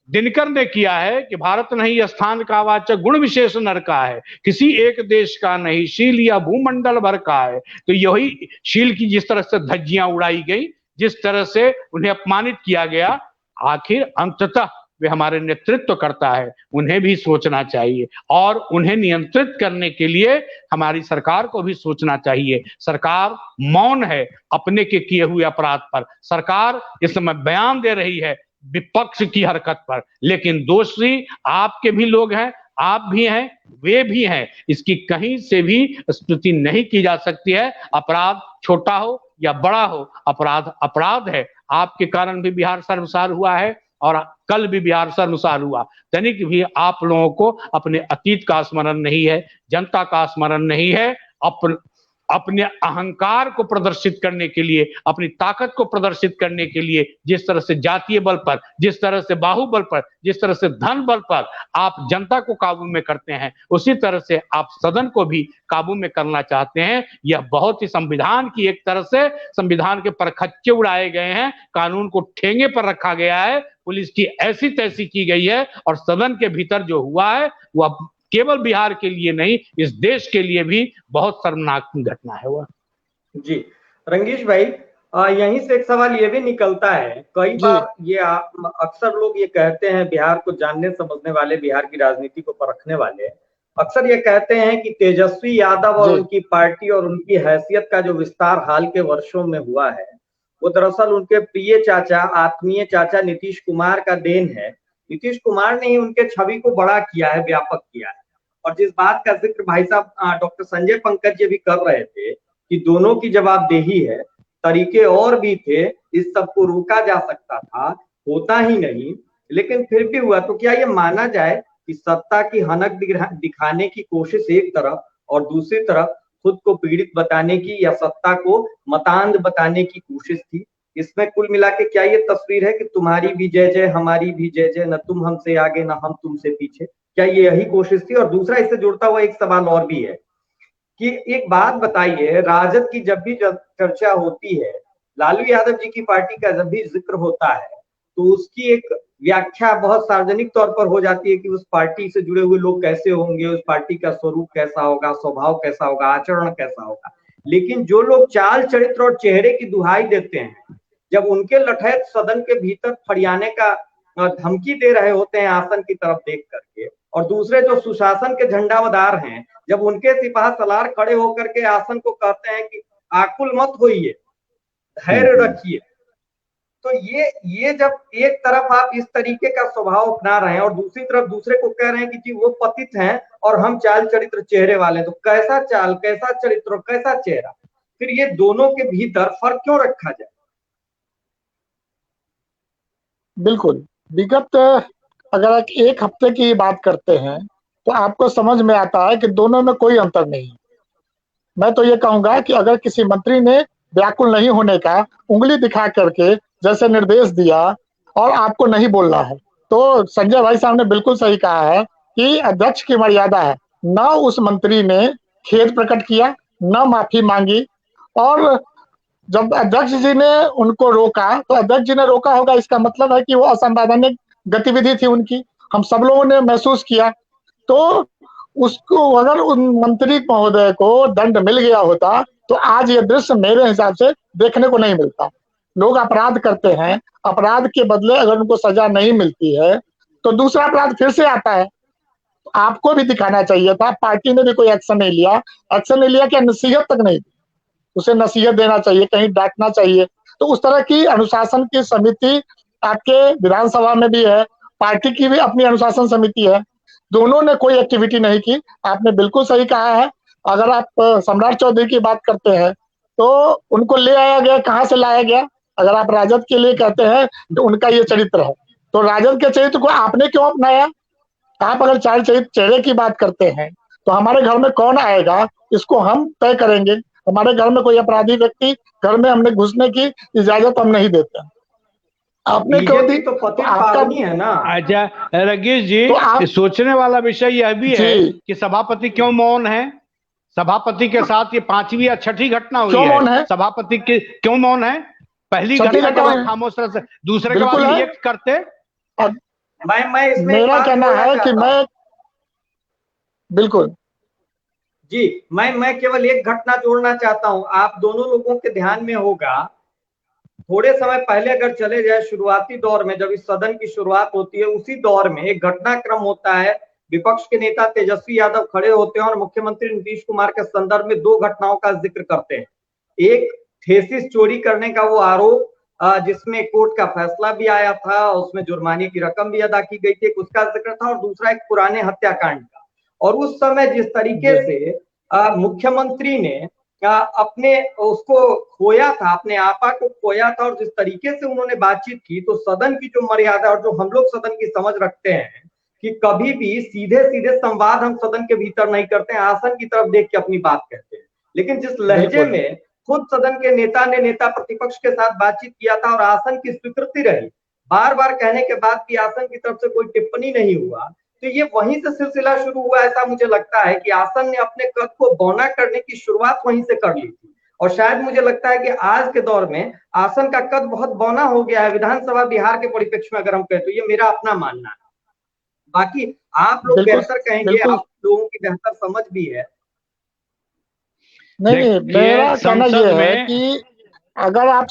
दिनकर ने किया है कि भारत नहीं स्थान का वाचक गुण विशेष नर का है, किसी एक देश का नहीं शील या भूमंडल भर का है। तो यही शील की जिस तरह से धज्जियां उड़ाई गई, जिस तरह से उन्हें अपमानित किया गया, आखिर अंततः वे हमारे नेतृत्व करता है, उन्हें भी सोचना चाहिए, और उन्हें नियंत्रित करने के लिए हमारी सरकार को भी सोचना चाहिए। सरकार मौन है अपने के किए हुए अपराध पर, सरकार इस समय बयान दे रही है विपक्ष की हरकत पर, लेकिन दोषी आपके भी लोग हैं, आप भी हैं, वे भी हैं। इसकी कहीं से भी स्तुति नहीं की जा सकती है। अपराध छोटा हो या बड़ा हो, अपराध अपराध है। आपके कारण भी बिहार शर्मसार हुआ है, और कल भी बिहार शर्मसार हुआ। तनिक भी आप लोगों को अपने अतीत का स्मरण नहीं है, जनता का स्मरण नहीं है। अपने अहंकार को प्रदर्शित करने के लिए, अपनी ताकत को प्रदर्शित करने के लिए, जिस तरह से जातीय बल पर, जिस तरह से बाहुबल पर, जिस तरह से धन बल पर आप जनता को काबू में करते हैं, उसी तरह से आप सदन को भी काबू में करना चाहते हैं। यह बहुत ही संविधान की, एक तरह से संविधान के परखच्चे उड़ाए गए हैं, कानून को ठेंगे पर रखा गया है, पुलिस की ऐसी तैसी की गई है, और सदन के भीतर जो हुआ है वह केवल बिहार के लिए नहीं, इस देश के लिए भी बहुत शर्मनाक घटना है वह। जी रंगेश भाई, यहीं से एक सवाल ये भी निकलता है, कई बार ये अक्सर लोग ये कहते हैं, बिहार को जानने समझने वाले, बिहार की राजनीति को परखने वाले अक्सर ये कहते हैं कि तेजस्वी यादव और उनकी पार्टी और उनकी हैसियत का जो विस्तार हाल के वर्षों में हुआ है, वो दरअसल उनके प्रिय चाचा, आत्मीय चाचा नीतीश कुमार का देन है। नीतीश कुमार ने ही उनके छवि को बड़ा किया है, व्यापक किया है। और जिस बात का जिक्र भाई साहब डॉक्टर संजय पंकज जी भी कर रहे थे कि दोनों की जवाबदेही है, तरीके और भी थे, इस सब को रोका जा सकता था, होता ही नहीं, लेकिन फिर भी हुआ। तो क्या ये माना जाए कि सत्ता की हनक दिखाने की कोशिश एक तरफ, और दूसरी तरफ खुद को पीड़ित बताने की या सत्ता को मतांध बताने की कोशिश थी? इसमें कुल मिला के क्या ये तस्वीर है कि तुम्हारी भी जय जय हमारी भी जय जय, न तुम हमसे आगे न हम तुमसे पीछे, क्या ये यही कोशिश थी? और दूसरा इससे जुड़ता हुआ एक सवाल और भी है कि एक बात बताइए, राजद की जब भी चर्चा होती है, लालू यादव जी की पार्टी का जब भी जिक्र होता है, तो उसकी एक व्याख्या बहुत सार्वजनिक तौर पर हो जाती है कि उस पार्टी से जुड़े हुए लोग कैसे होंगे, उस पार्टी का स्वरूप कैसा होगा, स्वभाव कैसा होगा, आचरण कैसा होगा। लेकिन जो लोग चाल चरित्र और चेहरे की दुहाई देते हैं, जब उनके लठैत सदन के भीतर फरियाने का धमकी दे रहे होते हैं आसन की तरफ देख करके, और दूसरे जो सुशासन के झंडावदार हैं, जब उनके सिपाह सलार खड़े होकर के आसन को कहते हैं कि आकुल मत होइए, धैर्य रखिए, तो ये जब एक तरफ आप इस तरीके का स्वभाव अपना रहे हैं और दूसरी तरफ दूसरे को कह रहे हैं कि जी वो पतित हैं और हम चाल चरित्र चेहरे वाले, तो कैसा चाल, कैसा चरित्र, कैसा चेहरा, फिर ये दोनों के भीतर फर्क क्यों रखा जाए? बिल्कुल, विगत अगर एक हफ्ते की बात करते हैं तो आपको समझ में आता है कि दोनों में कोई अंतर नहीं है। मैं तो ये कहूंगा कि अगर किसी मंत्री ने व्याकुल नहीं होने का उंगली दिखा करके जैसे निर्देश दिया और आपको नहीं बोलना है, तो संजय भाई साहब ने बिल्कुल सही कहा है कि अध्यक्ष की मर्यादा है। न उस मंत्री ने खेद प्रकट किया, न माफी मांगी, और जब अध्यक्ष जी ने उनको रोका तो अध्यक्ष जी ने रोका होगा, इसका मतलब है कि वो असंवैधानिक गतिविधि थी उनकी, हम सब लोगों ने महसूस किया। तो उसको अगर उन मंत्री महोदय को दंड मिल गया होता तो आज ये दृश्य मेरे हिसाब से देखने को नहीं मिलता। लोग अपराध करते हैं, अपराध के बदले अगर उनको सजा नहीं मिलती है तो दूसरा अपराध फिर से आता है। आपको भी दिखाना चाहिए था, पार्टी ने भी कोई एक्शन नहीं लिया। एक्शन नहीं लिया क्या, नसीहत तक नहीं दी। उसे नसीहत देना चाहिए, कहीं डांटना चाहिए। तो उस तरह की अनुशासन की समिति आपके विधानसभा में भी है, पार्टी की भी अपनी अनुशासन समिति है, दोनों ने कोई एक्टिविटी नहीं की। आपने बिल्कुल सही कहा है। अगर आप सम्राट चौधरी की बात करते हैं तो उनको ले आया गया, कहाँ से लाया गया? अगर आप राजद के लिए कहते हैं तो उनका ये चरित्र है, तो राजद के चरित्र को आपने क्यों अपनाया? आप अगर चाल चरित्र चेहरे की बात करते हैं तो हमारे घर में कौन आएगा इसको हम तय करेंगे। हमारे घर में कोई अपराधी व्यक्ति घर में हमने घुसने की इजाजत हम नहीं देते। आपने क्यों दी? तो पति पावनी है ना। अच्छा रगेश जी, तो सोचने वाला विषय यह भी है कि सभापति क्यों मौन है? सभापति के साथ ये 5वीं या 6ठी घटना हुई है, सभापति के क्यों मौन है? पहली घटना के बाद खामोश रह, दूसरे के बाद रिएक्ट करते। मैं इसमें मेरा कहना है कि मैं बिल्कुल जी, मैं केवल एक घटना जोड़ना चाहता हूं। आप दोनों लोगों के ध्यान में होगा, थोड़े समय पहले अगर चले जाए, शुरुआती दौर में जब इस सदन की शुरुआत होती है, उसी दौर में एक घटनाक्रम होता है। विपक्ष के नेता तेजस्वी यादव खड़े होते हैं और मुख्यमंत्री नीतीश कुमार के संदर्भ में दो घटनाओं का जिक्र करते हैं। एक थेसिस चोरी करने का वो आरोप, जिसमें कोर्ट का फैसला भी आया था, उसमें जुर्माने की रकम भी अदा की गई थी, उसका जिक्र था, और दूसरा एक पुराने हत्याकांड का। और उस समय जिस तरीके से मुख्यमंत्री ने अपने उसको खोया था, अपने आपा को खोया था, और जिस तरीके से उन्होंने बातचीत की, तो सदन की जो मर्यादा और जो हम लोग सदन की समझ रखते हैं कि कभी भी सीधे सीधे संवाद हम सदन के भीतर नहीं करते हैं, आसन की तरफ देख के अपनी बात कहते हैं। लेकिन जिस लहजे में खुद सदन के नेता ने नेता प्रतिपक्ष के साथ बातचीत किया था और आसन की स्वीकृति रही, बार बार कहने के बाद भी आसन की तरफ से कोई टिप्पणी नहीं हुआ, तो ये वहीं से सिलसिला शुरू हुआ। ऐसा मुझे लगता है कि आसन ने अपने कद को बौना करने की शुरुआत वहीं से कर ली थी, और शायद मुझे लगता है कि आज के दौर में आसन का कद बहुत बौना हो गया है विधानसभा बिहार के परिप्रेक्ष्य में, अगर हम कहें तो। ये मेरा अपना मानना है, बाकी आप लोग बेहतर कहेंगे, आप लोगों की बेहतर समझ भी है। नहीं, मेरा कहना यह है कि अगर आप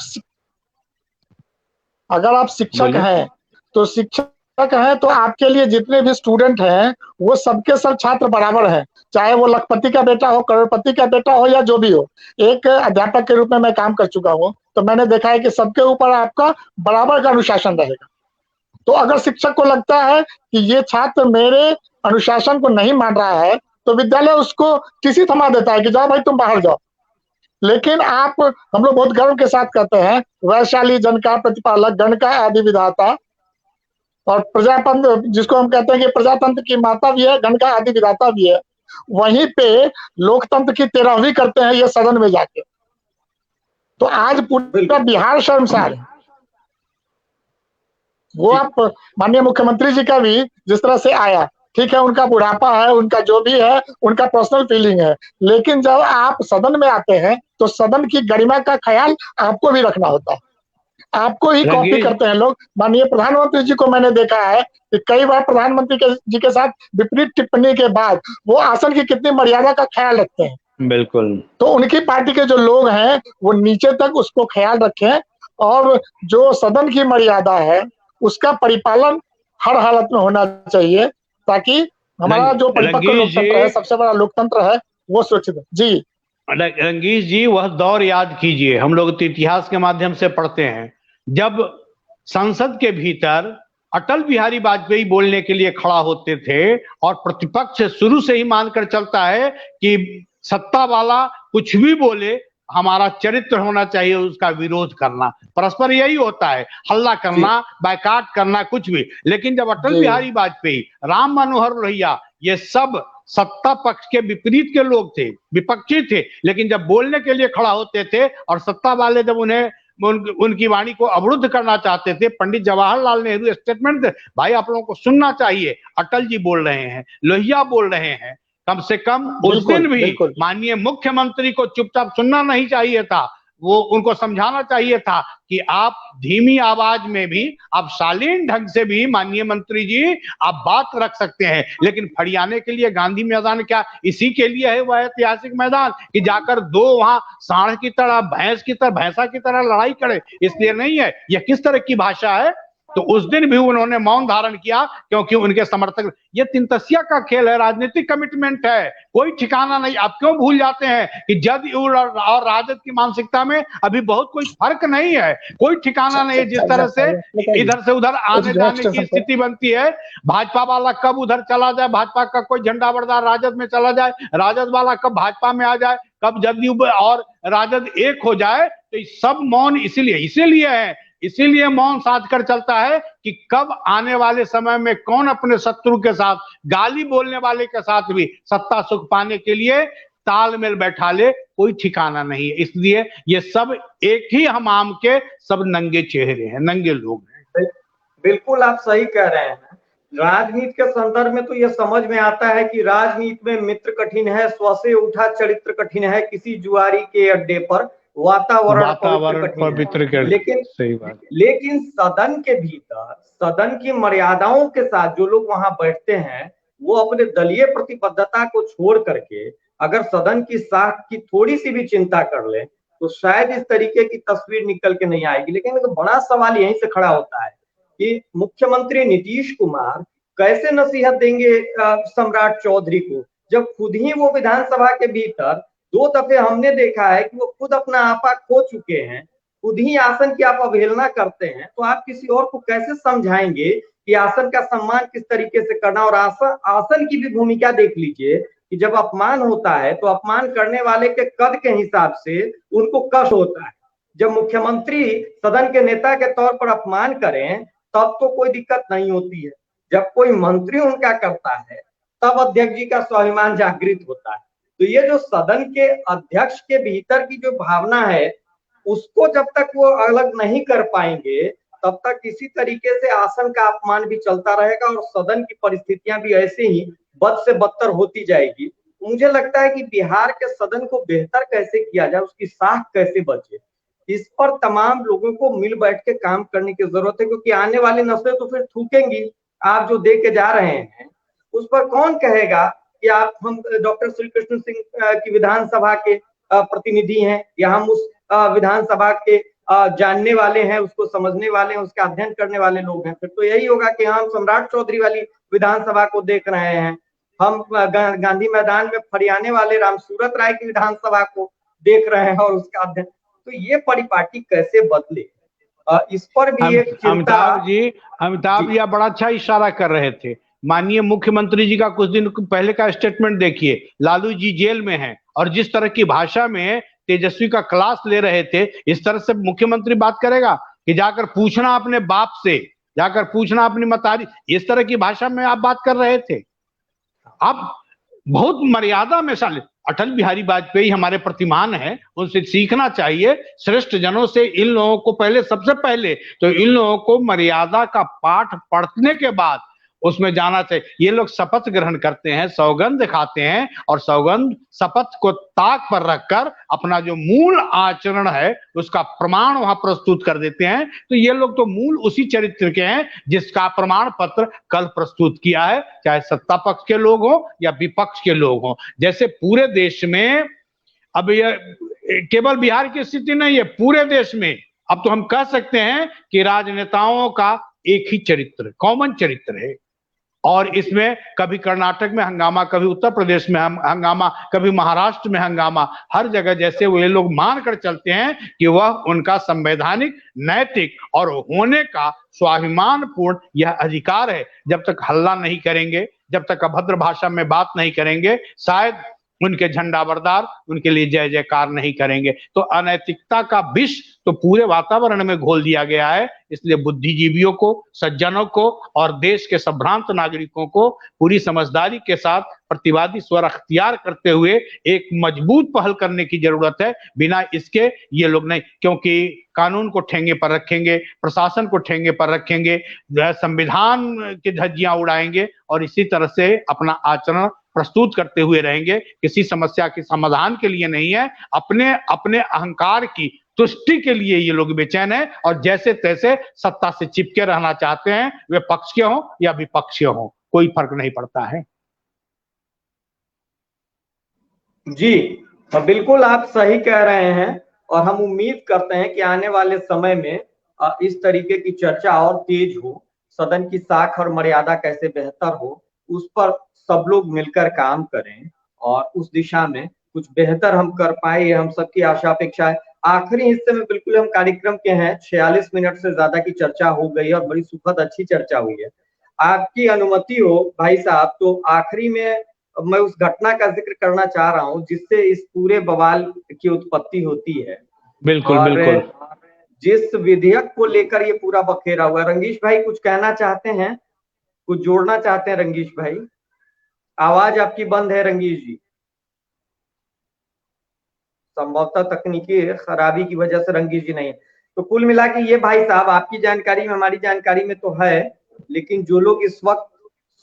शिक्षक हैं तो शिक्षक हैं तो आपके लिए जितने भी स्टूडेंट हैं वो सबके सब छात्र बराबर हैं, चाहे वो लखपति का बेटा हो, करोड़पति का बेटा हो, या जो भी हो। एक अध्यापक के रूप में मैं काम कर चुका हूँ, तो मैंने देखा है कि सबके ऊपर आपका बराबर का अनुशासन रहेगा। तो अगर शिक्षक को लगता है कि ये छात्र मेरे अनुशासन को नहीं मान रहा है तो विद्यालय उसको किसी थमा देता है कि जाओ भाई तुम बाहर जाओ। लेकिन हम लोग बहुत गर्व के साथ कहते हैं, वैशाली जन का प्रतिपालक, गण का आदि विधाता, और प्रजातंत्र जिसको हम कहते हैं कि प्रजातंत्र की माता भी है, गण का आदि विधाता भी है, वहीं पे लोकतंत्र की 13वीं करते हैं ये सदन में जाके। तो आज पूरा बिहार शर्मसार है। वो आप माननीय मुख्यमंत्री जी का भी जिस तरह से आया, ठीक है, उनका बुढ़ापा है, उनका जो भी है, उनका पर्सनल फीलिंग है, लेकिन जब आप सदन में आते हैं तो सदन की गरिमा का ख्याल आपको भी रखना होता है। आपको ही कॉपी करते हैं लोग। माननीय प्रधानमंत्री जी को मैंने देखा है कि कई बार प्रधानमंत्री जी के साथ विपरीत टिप्पणी के बाद वो आसन की कितनी मर्यादा का ख्याल रखते हैं। बिल्कुल। तो उनकी पार्टी के जो लोग हैं वो नीचे तक उसको ख्याल रखें और जो सदन की मर्यादा है उसका परिपालन हर हालत में होना चाहिए, ताकि हमारा जो परिपक्व लोकतंत्र है, सबसे बड़ा लोकतंत्र है, वो सुरक्षित है। जी रंगीश जी, वह दौर याद कीजिए, हम लोग तो इतिहास के माध्यम से पढ़ते हैं, जब संसद के भीतर अटल बिहारी वाजपेयी बोलने के लिए खड़ा होते थे और प्रतिपक्ष शुरू से ही मानकर चलता है कि सत्ता वाला कुछ भी बोले, हमारा चरित्र होना चाहिए उसका विरोध करना, परस्पर यही होता है, हल्ला करना, बायकाट करना, कुछ भी। लेकिन जब अटल बिहारी वाजपेयी, राम मनोहर लोहिया, ये सब सत्ता पक्ष के विपरीत के लोग थे, विपक्षी थे, लेकिन जब बोलने के लिए खड़ा होते थे और सत्ता वाले जब उन्हें उनकी वाणी को अवरुद्ध करना चाहते थे, पंडित जवाहरलाल नेहरू स्टेटमेंट थे, भाई आप लोगों को सुनना चाहिए, अटल जी बोल रहे हैं, लोहिया बोल रहे हैं, कम से कम उस दिन भी माननीय मुख्यमंत्री को चुपचाप सुनना नहीं चाहिए था, वो उनको समझाना चाहिए था कि आप धीमी आवाज में भी, आप शालीन ढंग से भी माननीय मंत्री जी आप बात रख सकते हैं। लेकिन फड़ियाने के लिए गांधी मैदान क्या इसी के लिए है वह ऐतिहासिक मैदान कि जाकर दो वहां सांड की तरह, भैंसा की तरह लड़ाई करे, इसलिए नहीं है। यह किस तरह की भाषा है? तो उस दिन भी उन्होंने मौन धारण किया क्योंकि उनके समर्थक, ये तिनतसिया का खेल है, राजनीतिक कमिटमेंट है, कोई ठिकाना नहीं। आप क्यों भूल जाते हैं कि जदयू और राजद की मानसिकता में अभी बहुत कोई फर्क नहीं है, कोई ठिकाना नहीं। जिस तरह से इधर से उधर आने जाने की स्थिति बनती है, भाजपा वाला कब उधर चला जाए, भाजपा का कोई झंडा बरदार राजद में चला जाए, राजद वाला कब भाजपा में आ जाए, कब जदयू और राजद एक हो जाए, तो सब मौन इसीलिए मौन साध कर चलता है कि कब आने वाले समय में कौन अपने शत्रु के साथ, गाली बोलने वाले के साथ भी सत्ता सुख पाने के लिए तालमेल बैठा ले, कोई ठिकाना नहीं है। इसलिए ये सब एक ही हमाम के सब नंगे चेहरे हैं, नंगे लोग हैं। बिल्कुल आप सही कह रहे हैं। राजनीति के संदर्भ में तो ये समझ में आता है कि राजनीति में मित्र कठिन है, स्व से उठा चरित्र कठिन है, किसी जुआरी के अड्डे पर वातावरण पवित्र है। लेकिन सदन के भीतर सदन की मर्यादाओं के साथ जो लोग वहां बैठते हैं वो अपने दलीय प्रतिबद्धता को छोड़ करके अगर सदन की साख की थोड़ी सी भी चिंता कर ले तो शायद इस तरीके की तस्वीर निकल के नहीं आएगी। लेकिन तो बड़ा सवाल यहीं से खड़ा होता है कि मुख्यमंत्री नीतीश कुमार कैसे नसीहत देंगे सम्राट चौधरी को, जब खुद ही वो विधानसभा के भीतर 2 दफे हमने देखा है कि वो खुद अपना आपा खो चुके हैं, खुद ही आसन की आप अवहेलना करते हैं, तो आप किसी और को कैसे समझाएंगे कि आसन का सम्मान किस तरीके से करना। और आसन की भी भूमिका देख लीजिए कि जब अपमान होता है तो अपमान करने वाले के कद के हिसाब से उनको कष्ट होता है। जब मुख्यमंत्री सदन के नेता के तौर पर अपमान करें तब तो कोई दिक्कत नहीं होती है, जब कोई मंत्री उनका करता है तब अध्यक्ष जी का स्वाभिमान जागृत होता है। तो ये जो सदन के अध्यक्ष के भीतर की जो भावना है उसको जब तक वो अलग नहीं कर पाएंगे तब तक इसी तरीके से आसन का अपमान भी चलता रहेगा और सदन की परिस्थितियां भी ऐसे ही बद से बदतर होती जाएगी। मुझे लगता है कि बिहार के सदन को बेहतर कैसे किया जाए, उसकी साख कैसे बचे, इस पर तमाम लोगों को मिल बैठ के काम करने की जरूरत है, क्योंकि आने वाली नस्लें तो फिर थूकेंगी। आप जो दे के जा रहे हैं उस पर कौन कहेगा कि आप, हम डॉक्टर श्री कृष्ण सिंह की विधानसभा के प्रतिनिधि हैं या हम उस विधानसभा के जानने वाले हैं, उसको समझने वाले हैं, उसका अध्ययन करने वाले लोग हैं। फिर तो यही होगा कि हम सम्राट चौधरी वाली विधानसभा को देख रहे हैं, हम गांधी मैदान में फरियाने वाले रामसूरत राय की विधानसभा को देख रहे हैं और उसका अध्ययन। तो ये परिपाटी कैसे बदले, इस पर भी एक चिंता। अमिताभ जी बड़ा अच्छा इशारा कर रहे थे। माननीय मुख्यमंत्री जी का कुछ दिन पहले का स्टेटमेंट देखिए, लालू जी जेल में हैं और जिस तरह की भाषा में तेजस्वी का क्लास ले रहे थे, इस तरह से मुख्यमंत्री बात करेगा कि जाकर पूछना अपने बाप से, जाकर पूछना अपनी मतारी, इस तरह की भाषा में आप बात कर रहे थे। आप बहुत मर्यादा में अटल बिहारी वाजपेयी हमारे प्रतिमान हैं, उनसे सीखना चाहिए। श्रेष्ठ जनों से इन लोगों को सबसे पहले तो इन लोगों को मर्यादा का पाठ पढ़ने के बाद उसमें जाना चाहिए। ये लोग शपथ ग्रहण करते हैं, सौगंध खाते हैं और सौगंध शपथ को ताक पर रखकर अपना जो मूल आचरण है उसका प्रमाण वहां प्रस्तुत कर देते हैं। तो ये लोग तो मूल उसी चरित्र के हैं जिसका प्रमाण पत्र कल प्रस्तुत किया है, चाहे सत्ता पक्ष के लोग हो या विपक्ष के लोग हो। जैसे पूरे देश में, अब ये केवल बिहार की स्थिति नहीं है, पूरे देश में अब तो हम कह सकते हैं कि राजनेताओं का एक ही चरित्र, कॉमन चरित्र है। और इसमें कभी कर्नाटक में हंगामा, कभी उत्तर प्रदेश में हंगामा, कभी महाराष्ट्र में हंगामा, हर जगह जैसे वो ये लोग मानकर चलते हैं कि वह उनका संवैधानिक, नैतिक और होने का स्वाभिमान पूर्ण यह अधिकार है। जब तक हल्ला नहीं करेंगे, जब तक अभद्र भाषा में बात नहीं करेंगे, शायद उनके झंडा बरदार उनके लिए जय जयकार नहीं करेंगे। तो अनैतिकता का विष तो पूरे वातावरण में घोल दिया गया है। इसलिए बुद्धिजीवियों को, सज्जनों को और देश के संभ्रांत नागरिकों को पूरी समझदारी के साथ प्रतिवादी स्वर अख्तियार करते हुए एक मजबूत पहल करने की जरूरत है। बिना इसके ये लोग नहीं, क्योंकि कानून को ठेंगे पर रखेंगे, प्रशासन को ठेंगे पर रखेंगे, संविधान की धज्जियां उड़ाएंगे और इसी तरह से अपना आचरण प्रस्तुत करते हुए रहेंगे। किसी समस्या के समाधान के लिए नहीं है, अपने अपने अहंकार की तुष्टि के लिए ये लोग बेचैन है और जैसे तैसे सत्ता से चिपके रहना चाहते हैं। वे पक्ष के हों या विपक्ष के हों, कोई फर्क नहीं पड़ता है। जी बिल्कुल, आप सही कह रहे हैं और हम उम्मीद करते हैं कि आने वाले समय में इस तरीके की चर्चा और तेज हो, सदन की साख और मर्यादा कैसे बेहतर हो, उस पर सब लोग मिलकर काम करें और उस दिशा में कुछ बेहतर हम कर पाए, ये हम सबकी आशा अपेक्षा है। आखिरी हिस्से में बिल्कुल हम कार्यक्रम के हैं, 46 मिनट से ज्यादा की चर्चा हो गई और बड़ी सुखद अच्छी चर्चा हुई है। आपकी अनुमति हो भाई साहब तो आखिरी में मैं उस घटना का जिक्र करना चाह रहा हूं जिससे इस पूरे बवाल की उत्पत्ति होती है। बिल्कुल बिल्कुल। जिस विधेयक को लेकर ये पूरा बखेरा हुआ है, रंगीश भाई कुछ कहना चाहते हैं, कुछ जोड़ना चाहते हैं रंगीश भाई? आवाज आपकी बंद है रंगीश जी, संभवतः तकनीकी खराबी की वजह से रंगीश जी नहीं। तो कुल मिला के ये भाई साहब आपकी जानकारी में, हमारी जानकारी में तो है, लेकिन जो लोग इस वक्त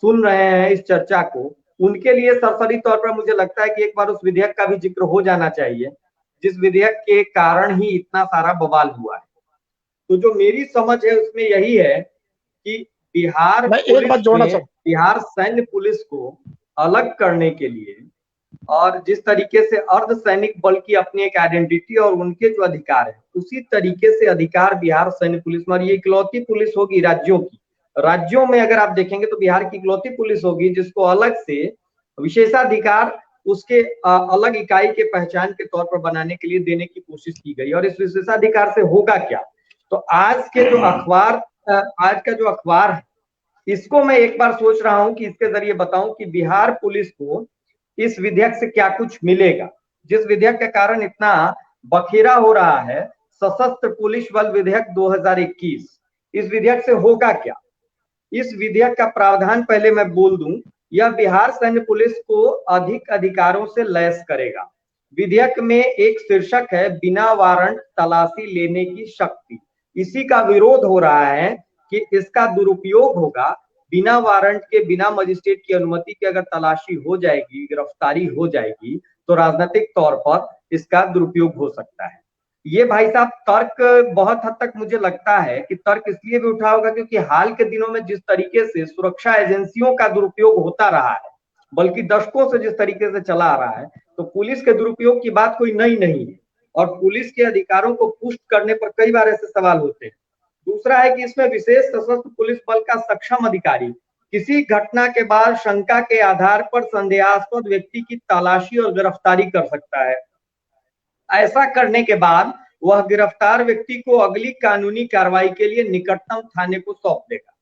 सुन रहे हैं इस चर्चा को, उनके लिए सरसरी तौर पर मुझे लगता है कि एक बार उस विधेयक का भी जिक्र हो जाना चाहिए जिस विधेयक के कारण ही इतना सारा बवाल हुआ है। तो जो मेरी समझ है उसमें यही है कि बिहार सैन्य पुलिस को अलग करने के लिए और जिस तरीके से अर्धसैनिक बल की अपनी एक आइडेंटिटी और उनके जो अधिकार है, उसी तरीके से अधिकार बिहार सैन्य पुलिस में, और ये इकलौती पुलिस होगी राज्यों की। राज्यों में अगर आप देखेंगे तो बिहार की इकलौती पुलिस होगी जिसको अलग से विशेषाधिकार उसके अलग इकाई के पहचान के तौर पर बनाने के लिए देने की कोशिश की गई। और इस विशेषाधिकार से होगा क्या? तो आज का जो अखबार है, इसको मैं एक बार सोच रहा हूं कि इसके जरिए बताऊं कि बिहार पुलिस को इस विधेयक से क्या कुछ मिलेगा, जिस विधेयक के कारण इतना बखेरा हो रहा है, सशस्त्र पुलिस बल विधेयक 2021। इस विधेयक से होगा क्या? इस विधेयक का प्रावधान पहले मैं बोल दूं, यह बिहार सैन्य पुलिस को अधिक अधिकारों से लैस करेगा। विधेयक में एक शीर्षक है बिना वारंट तलाशी लेने की शक्ति। इसी का विरोध हो रहा है कि इसका दुरुपयोग होगा। बिना वारंट के, बिना मजिस्ट्रेट की अनुमति के अगर तलाशी हो जाएगी, गिरफ्तारी हो जाएगी, तो राजनीतिक तौर पर इसका दुरुपयोग हो सकता है। ये भाई साहब तर्क बहुत हद तक मुझे लगता है कि तर्क इसलिए भी उठा होगा क्योंकि हाल के दिनों में जिस तरीके से सुरक्षा एजेंसियों का दुरुपयोग होता रहा है, बल्कि दशकों से जिस तरीके से चला आ रहा है, तो पुलिस के दुरुपयोग की बात कोई नई नहीं है और पुलिस के अधिकारों को पुष्ट करने पर कई बार ऐसे सवाल होते हैं। दूसरा है कि इसमें विशेष सशस्त्र पुलिस बल का सक्षम अधिकारी किसी घटना के बाद शंका के आधार पर संदेहास्पद व्यक्ति की तलाशी और गिरफ्तारी कर सकता है। ऐसा करने के बाद वह गिरफ्तार व्यक्ति को अगली कानूनी कार्रवाई के लिए निकटतम थाने को सौंप देगा।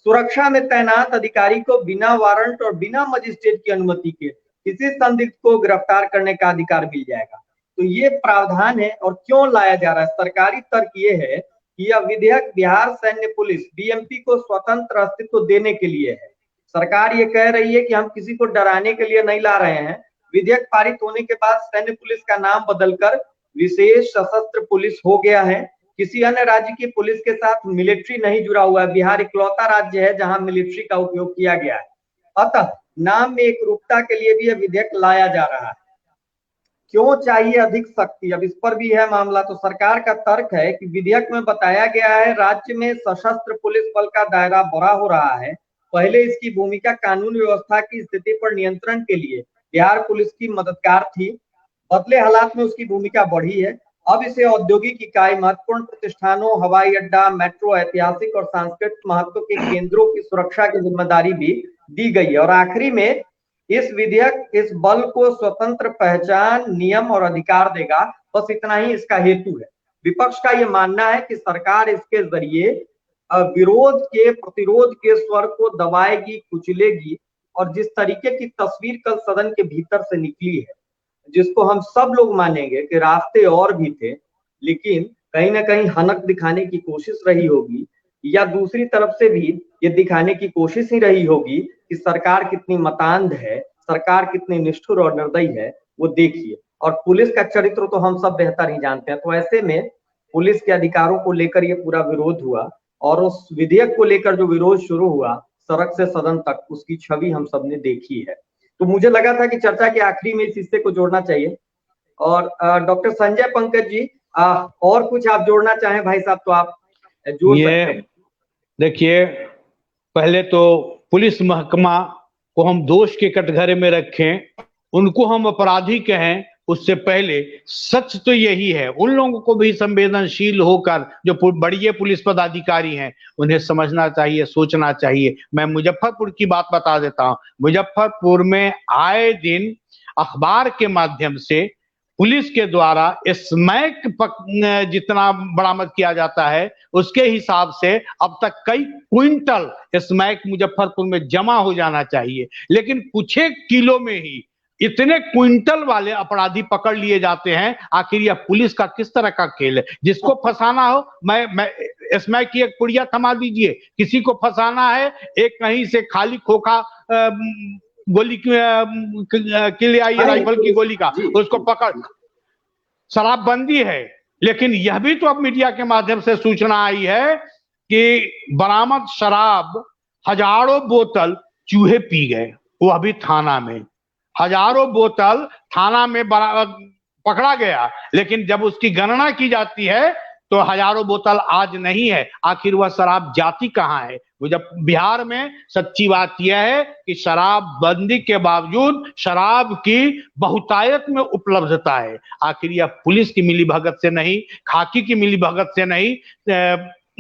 सुरक्षा में तैनात अधिकारी को बिना वारंट और बिना मजिस्ट्रेट की अनुमति के किसी संदिग्ध को गिरफ्तार करने का अधिकार मिल जाएगा। तो ये प्रावधान है। और क्यों लाया जा रहा है? सरकारी तर्क ये है कि यह विधेयक बिहार सैन्य पुलिस बीएमपी को स्वतंत्र अस्तित्व देने के लिए है। सरकार ये कह रही है कि हम किसी को डराने के लिए नहीं ला रहे हैं। विधेयक पारित होने के बाद सैन्य पुलिस का नाम बदलकर विशेष सशस्त्र पुलिस हो गया है, किसी अन्य राज्य की पुलिस के साथ मिलिट्री नहीं जुड़ा हुआ है। बिहार इकलौता राज्य है जहां मिलिट्री का उपयोग किया गया है। अतः नाम में एकरूपता के लिए भी यह विधेयक लाया जा रहा है। क्यों चाहिए अधिक सख्ती, अब इस पर भी है मामला। तो सरकार का तर्क है कि विधेयक में बताया गया है राज्य में सशस्त्र पुलिस बल का दायरा बड़ा हो रहा है। पहले इसकी भूमिका कानून व्यवस्था की स्थिति पर नियंत्रण के लिए बिहार पुलिस की मददगार थी। बदले हालात में उसकी भूमिका बढ़ी है। अब इसे औद्योगिक इकाई, महत्वपूर्ण प्रतिष्ठानों, हवाई अड्डा, मेट्रो, ऐतिहासिक और सांस्कृतिक महत्व के केंद्रों की सुरक्षा की जिम्मेदारी भी दी गई है। और आखिरी में इस विधेयक इस बल को स्वतंत्र पहचान, नियम और अधिकार देगा। बस इतना ही इसका हेतु है। विपक्ष का यह मानना है कि सरकार इसके जरिए विरोध के, प्रतिरोध के स्वर को दबाएगी, कुचलेगी। और जिस तरीके की तस्वीर कल सदन के भीतर से निकली है, जिसको हम सब लोग मानेंगे कि रास्ते और भी थे, लेकिन कहीं ना कहीं हनक दिखाने की कोशिश रही होगी, या दूसरी तरफ से भी ये दिखाने की कोशिश ही रही होगी कि सरकार कितनी मतांध है, सरकार कितनी निष्ठुर और निर्दयी है, वो देखिए। और पुलिस का चरित्र तो हम सब बेहतर ही जानते हैं। तो ऐसे में पुलिस के अधिकारों को लेकर ये पूरा विरोध हुआ, और उस विधेयक को लेकर जो विरोध शुरू हुआ सड़क से सदन तक, उसकी छवि हम सब ने देखी है। तो मुझे लगा था कि चर्चा के आखिरी में इस हिस्से को जोड़ना चाहिए। और डॉक्टर संजय पंकज जी, और कुछ आप जोड़ना चाहें भाई साहब तो आप जोड़ सकते हैं। देखिए, पहले तो पुलिस महकमा को हम दोष के कटघरे में रखें, उनको हम अपराधी कहें, उससे पहले सच तो यही है, उन लोगों को भी संवेदनशील होकर जो बड़े पुलिस पदाधिकारी हैं उन्हें समझना चाहिए, सोचना चाहिए। मैं मुजफ्फरपुर की बात बता देता हूं। मुजफ्फरपुर में आए दिन अखबार के माध्यम से पुलिस के द्वारा स्मैक जितना बरामद किया जाता है उसके हिसाब से अब तक कई क्विंटल स्मैक मुजफ्फरपुर में जमा हो जाना चाहिए, लेकिन कुछ एक किलो में ही इतने क्विंटल वाले अपराधी पकड़ लिए जाते हैं। आखिर यह पुलिस का किस तरह का खेल है? जिसको फंसाना हो, मैं स्मैक की एक पुड़िया थमा दीजिए। किसी को फंसाना है, एक कहीं से खाली खोखा गोली के लिए आई राइफल की गोली का, उसको पकड़। शराबबंदी है, लेकिन यह भी तो अब मीडिया के माध्यम से सूचना आई है कि बरामद शराब हजारों बोतल चूहे पी गए, वो अभी थाना में। हजारों बोतल थाना में पकड़ा गया, लेकिन जब उसकी गणना की जाती है तो हजारों बोतल आज नहीं है। आखिर वह शराब जाती कहां है? जब बिहार में सच्ची बात यह है कि शराबबंदी के बावजूद शराब की बहुतायत में उपलब्धता है। आखिर यह पुलिस की मिलीभगत से नहीं, खाकी की मिलीभगत से नहीं,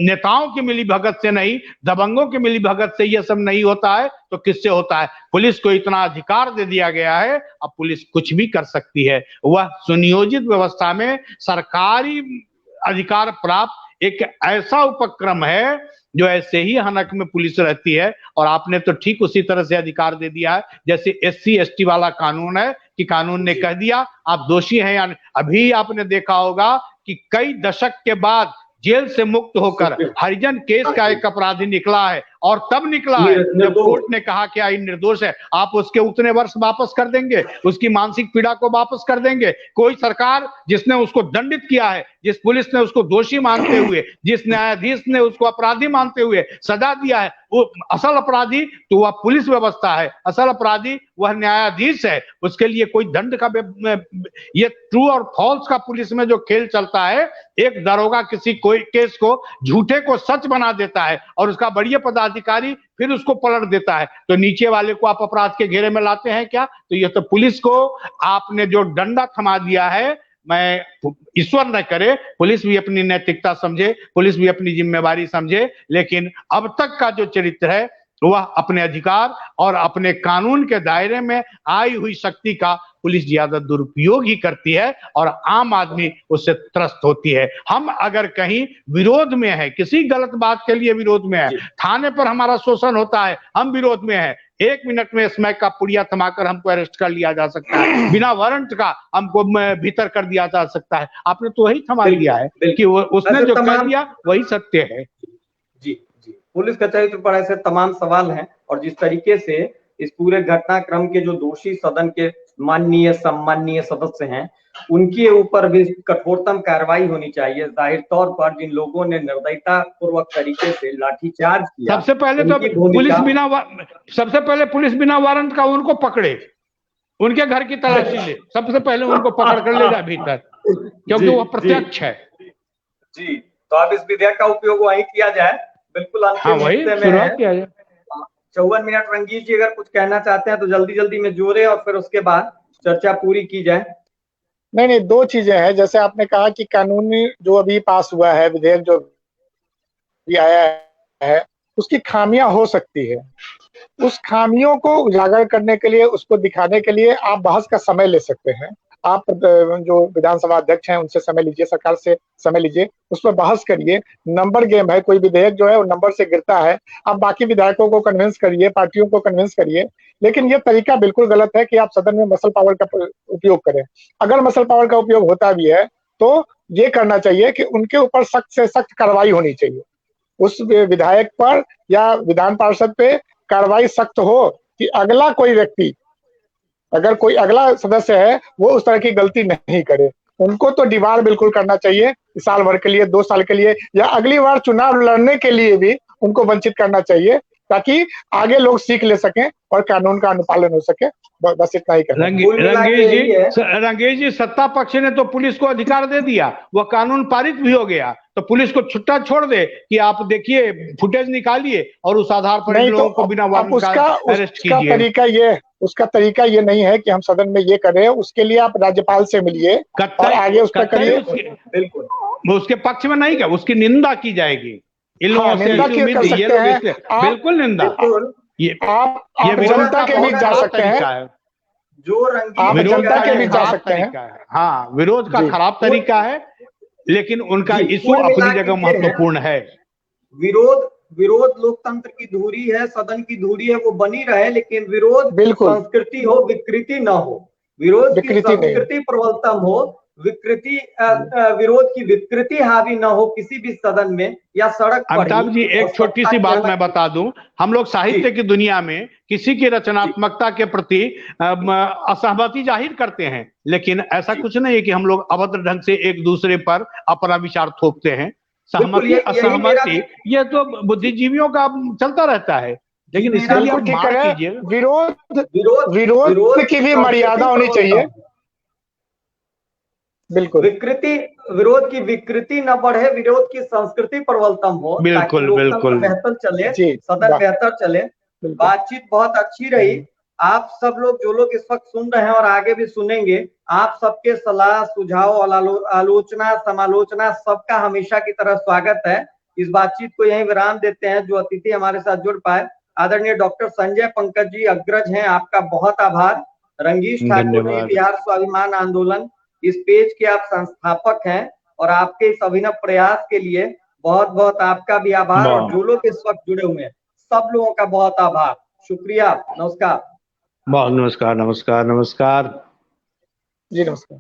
नेताओं की मिलीभगत से नहीं, दबंगों की मिलीभगत से यह सब नहीं होता है तो किससे होता है? पुलिस को इतना अधिकार दे दिया गया है, अब पुलिस कुछ भी कर सकती है। वह सुनियोजित व्यवस्था में सरकारी अधिकार प्राप्त एक ऐसा उपक्रम है जो ऐसे ही हनक में पुलिस रहती है। और आपने तो ठीक उसी तरह से अधिकार दे दिया है जैसे SC ST वाला कानून है कि कानून ने कह दिया आप दोषी हैं या नहीं। अभी आपने देखा होगा कि कई दशक के बाद जेल से मुक्त होकर हरिजन केस का एक अपराधी निकला है, और तब निकला है जब कोर्ट ने कहा कि आई निर्दोष है। आप उसके उतने वर्ष वापस कर देंगे, उसकी मानसिक पीड़ा को वापस कर देंगे? कोई सरकार जिसने उसको दंडित किया है, जिस पुलिस ने उसको दोषी मानते हुए, जिस न्यायाधीश ने उसको अपराधी मानते हुए सजा दिया है, वो असल अपराधी तो वह पुलिस व्यवस्था है, असल अपराधी वह न्यायाधीश है। उसके लिए कोई दंड का ये ट्रू और फॉल्स का पुलिस में जो खेल चलता है, एक दरोगा किसी कोई केस को झूठे को सच बना देता है और उसका बढ़िया पदाधिकारी फिर उसको पलट देता है, तो नीचे वाले को आप अपराध के घेरे में लाते हैं क्या? तो यह तो पुलिस को आपने जो डंडा थमा दिया है, मैं ईश्वर न करे पुलिस भी अपनी नैतिकता समझे, पुलिस भी अपनी जिम्मेवारी समझे, लेकिन अब तक का जो चरित्र है वह अपने अधिकार और अपने कानून के दायरे में आई हुई शक्ति का पुलिस ज्यादा दुरुपयोग ही करती है और आम आदमी उससे त्रस्त होती है। हम अगर कहीं विरोध में है, किसी गलत बात के लिए विरोध में है, थाने पर हमारा शोषण होता है, हम विरोध में है, 1 मिनट में स्मैक का पुड़िया थमाकर हमको अरेस्ट कर लिया जा सकता है, बिना वारंट का हमको भीतर कर दिया जा सकता है। आपने तो वही थमा लिया है कि उसने जो कह दिया वही सत्य है। जी जी, पुलिस का चरित्र पर ऐसे तमाम सवाल हैं, और जिस तरीके से इस पूरे घटनाक्रम के जो दोषी सदन के माननीय सम्माननीय सदस्य हैं, उनके ऊपर भी कठोरतम कार्रवाई होनी चाहिए। जाहिर तौर पर जिन लोगों ने निर्दयता पूर्वक तरीके से लाठीचार्ज किया, सबसे पहले तो पुलिस बिना वारंट का उनको पकड़े, उनके घर की तलाशी ले, सबसे पहले उनको पकड़ कर ले जाए भीतर, क्योंकि वो प्रत्यक्ष है। जी, तो अब इस विधेयक का उपयोग वहीं किया जाए। बिल्कुल अंतिम हिस्से में है, किया जाए। 54 मिनट। रंगीत जी अगर कुछ कहना चाहते हैं तो जल्दी जल्दी में जोड़े और फिर उसके बाद चर्चा पूरी की जाए। नहीं, दो चीजें हैं। जैसे आपने कहा कि कानूनी जो अभी पास हुआ है विधेयक, जो भी आया है, उसकी खामियां हो सकती है। उस खामियों को उजागर करने के लिए, उसको दिखाने के लिए आप बहस का समय ले सकते हैं। आप जो विधानसभा अध्यक्ष हैं उनसे समय लीजिए, सरकार से समय लीजिए, उस पर बहस करिए। नंबर गेम है, कोई विधेयक जो है वो नंबर से गिरता है। आप बाकी विधायकों को कन्विंस करिए, पार्टियों को कन्विंस करिए, लेकिन ये तरीका बिल्कुल गलत है कि आप सदन में मसल पावर का उपयोग करें। अगर मसल पावर का उपयोग होता भी है तो ये करना चाहिए कि उनके ऊपर सख्त से सख्त कार्रवाई होनी चाहिए। उस विधायक पर या विधान पार्षद पे कार्रवाई सख्त हो कि अगला कोई व्यक्ति, अगर कोई अगला सदस्य है, वो उस तरह की गलती नहीं करे। उनको तो डिबार बिल्कुल करना चाहिए, साल भर के लिए, 2 साल के लिए, या अगली बार चुनाव लड़ने के लिए भी उनको वंचित करना चाहिए, ताकि आगे लोग सीख ले सकें और कानून का अनुपालन हो सके। बस इतना ही कहना। रंगेश जी, सत्ता पक्ष ने तो पुलिस को अधिकार दे दिया, वह कानून पारित भी हो गया, तो पुलिस को छुट्टा छोड़ दे कि आप देखिए, फुटेज निकालिए और उस आधार पर इन लोगों को बिना वारंट का अरेस्ट कीजिए। उसका तरीका ये नहीं है कि हम सदन में ये करें। उसके लिए आप राज्यपाल से मिलिए और आगे उसका करिए। बिल्कुल उसके पक्ष में नहीं, क्या उसकी निंदा की जाएगी? इन लोगों से निंदा कर सकते हैं, बिल्कुल निंदा। आप जनता के बीच जा सकते हैं, जो आप जनता के बीच जा सकते हैं। हाँ, विरोध का खराब तरीका है, लेकिन उनका इशू अपनी जगह महत्वपूर्ण है। विरोध लोकतंत्र की धुरी है, सदन की धुरी है, वो बनी रहे, लेकिन विरोध संस्कृति हो, विकृति न हो। विरोध की संस्कृति प्रबलतम हो, विरोध की विकृति हावी न हो किसी भी सदन में या सड़क पर। अमिताभ जी, एक छोटी सी बात मैं बता दूं, हम लोग साहित्य की दुनिया में किसी की रचनात्मकता के प्रति असहमति जाहिर करते हैं, लेकिन ऐसा कुछ नहीं है कि हम लोग अभद्र ढंग से एक दूसरे पर अपना विचार थोपते हैं। सहमति असहमति ये तो बुद्धिजीवियों का चलता रहता है, लेकिन इसके लिए आप मार कीजिए। विरोध की भी मर्यादा होनी चाहिए। बिल्कुल, विरोध की विकृति न बढ़े, विरोध की संस्कृति प्रबलतम हो, बिल्कुल बिल्कुल बेहतर चले, सदन बेहतर चले। बातचीत बहुत अच्छी रही। आप सब लोग, जो लोग इस वक्त सुन रहे हैं और आगे भी सुनेंगे, आप सबके सलाह, सुझाव, आलोचना, समालोचना सबका हमेशा की तरह स्वागत है। इस बातचीत को यहीं विराम देते हैं। जो अतिथि हमारे साथ जुड़ पाए, आदरणीय डॉक्टर संजय पंकज जी अग्रज हैं, आपका बहुत आभार। रंगीश ठाकुर जी, बिहार स्वाभिमान आंदोलन, इस पेज के आप संस्थापक हैं, और आपके इस अभिनव प्रयास के लिए बहुत बहुत आपका भी आभार। और जो लोग इस वक्त जुड़े हुए हैं, सब लोगों का बहुत आभार, शुक्रिया, नमस्कार। बहुत नमस्कार। नमस्कार जी, नमस्कार।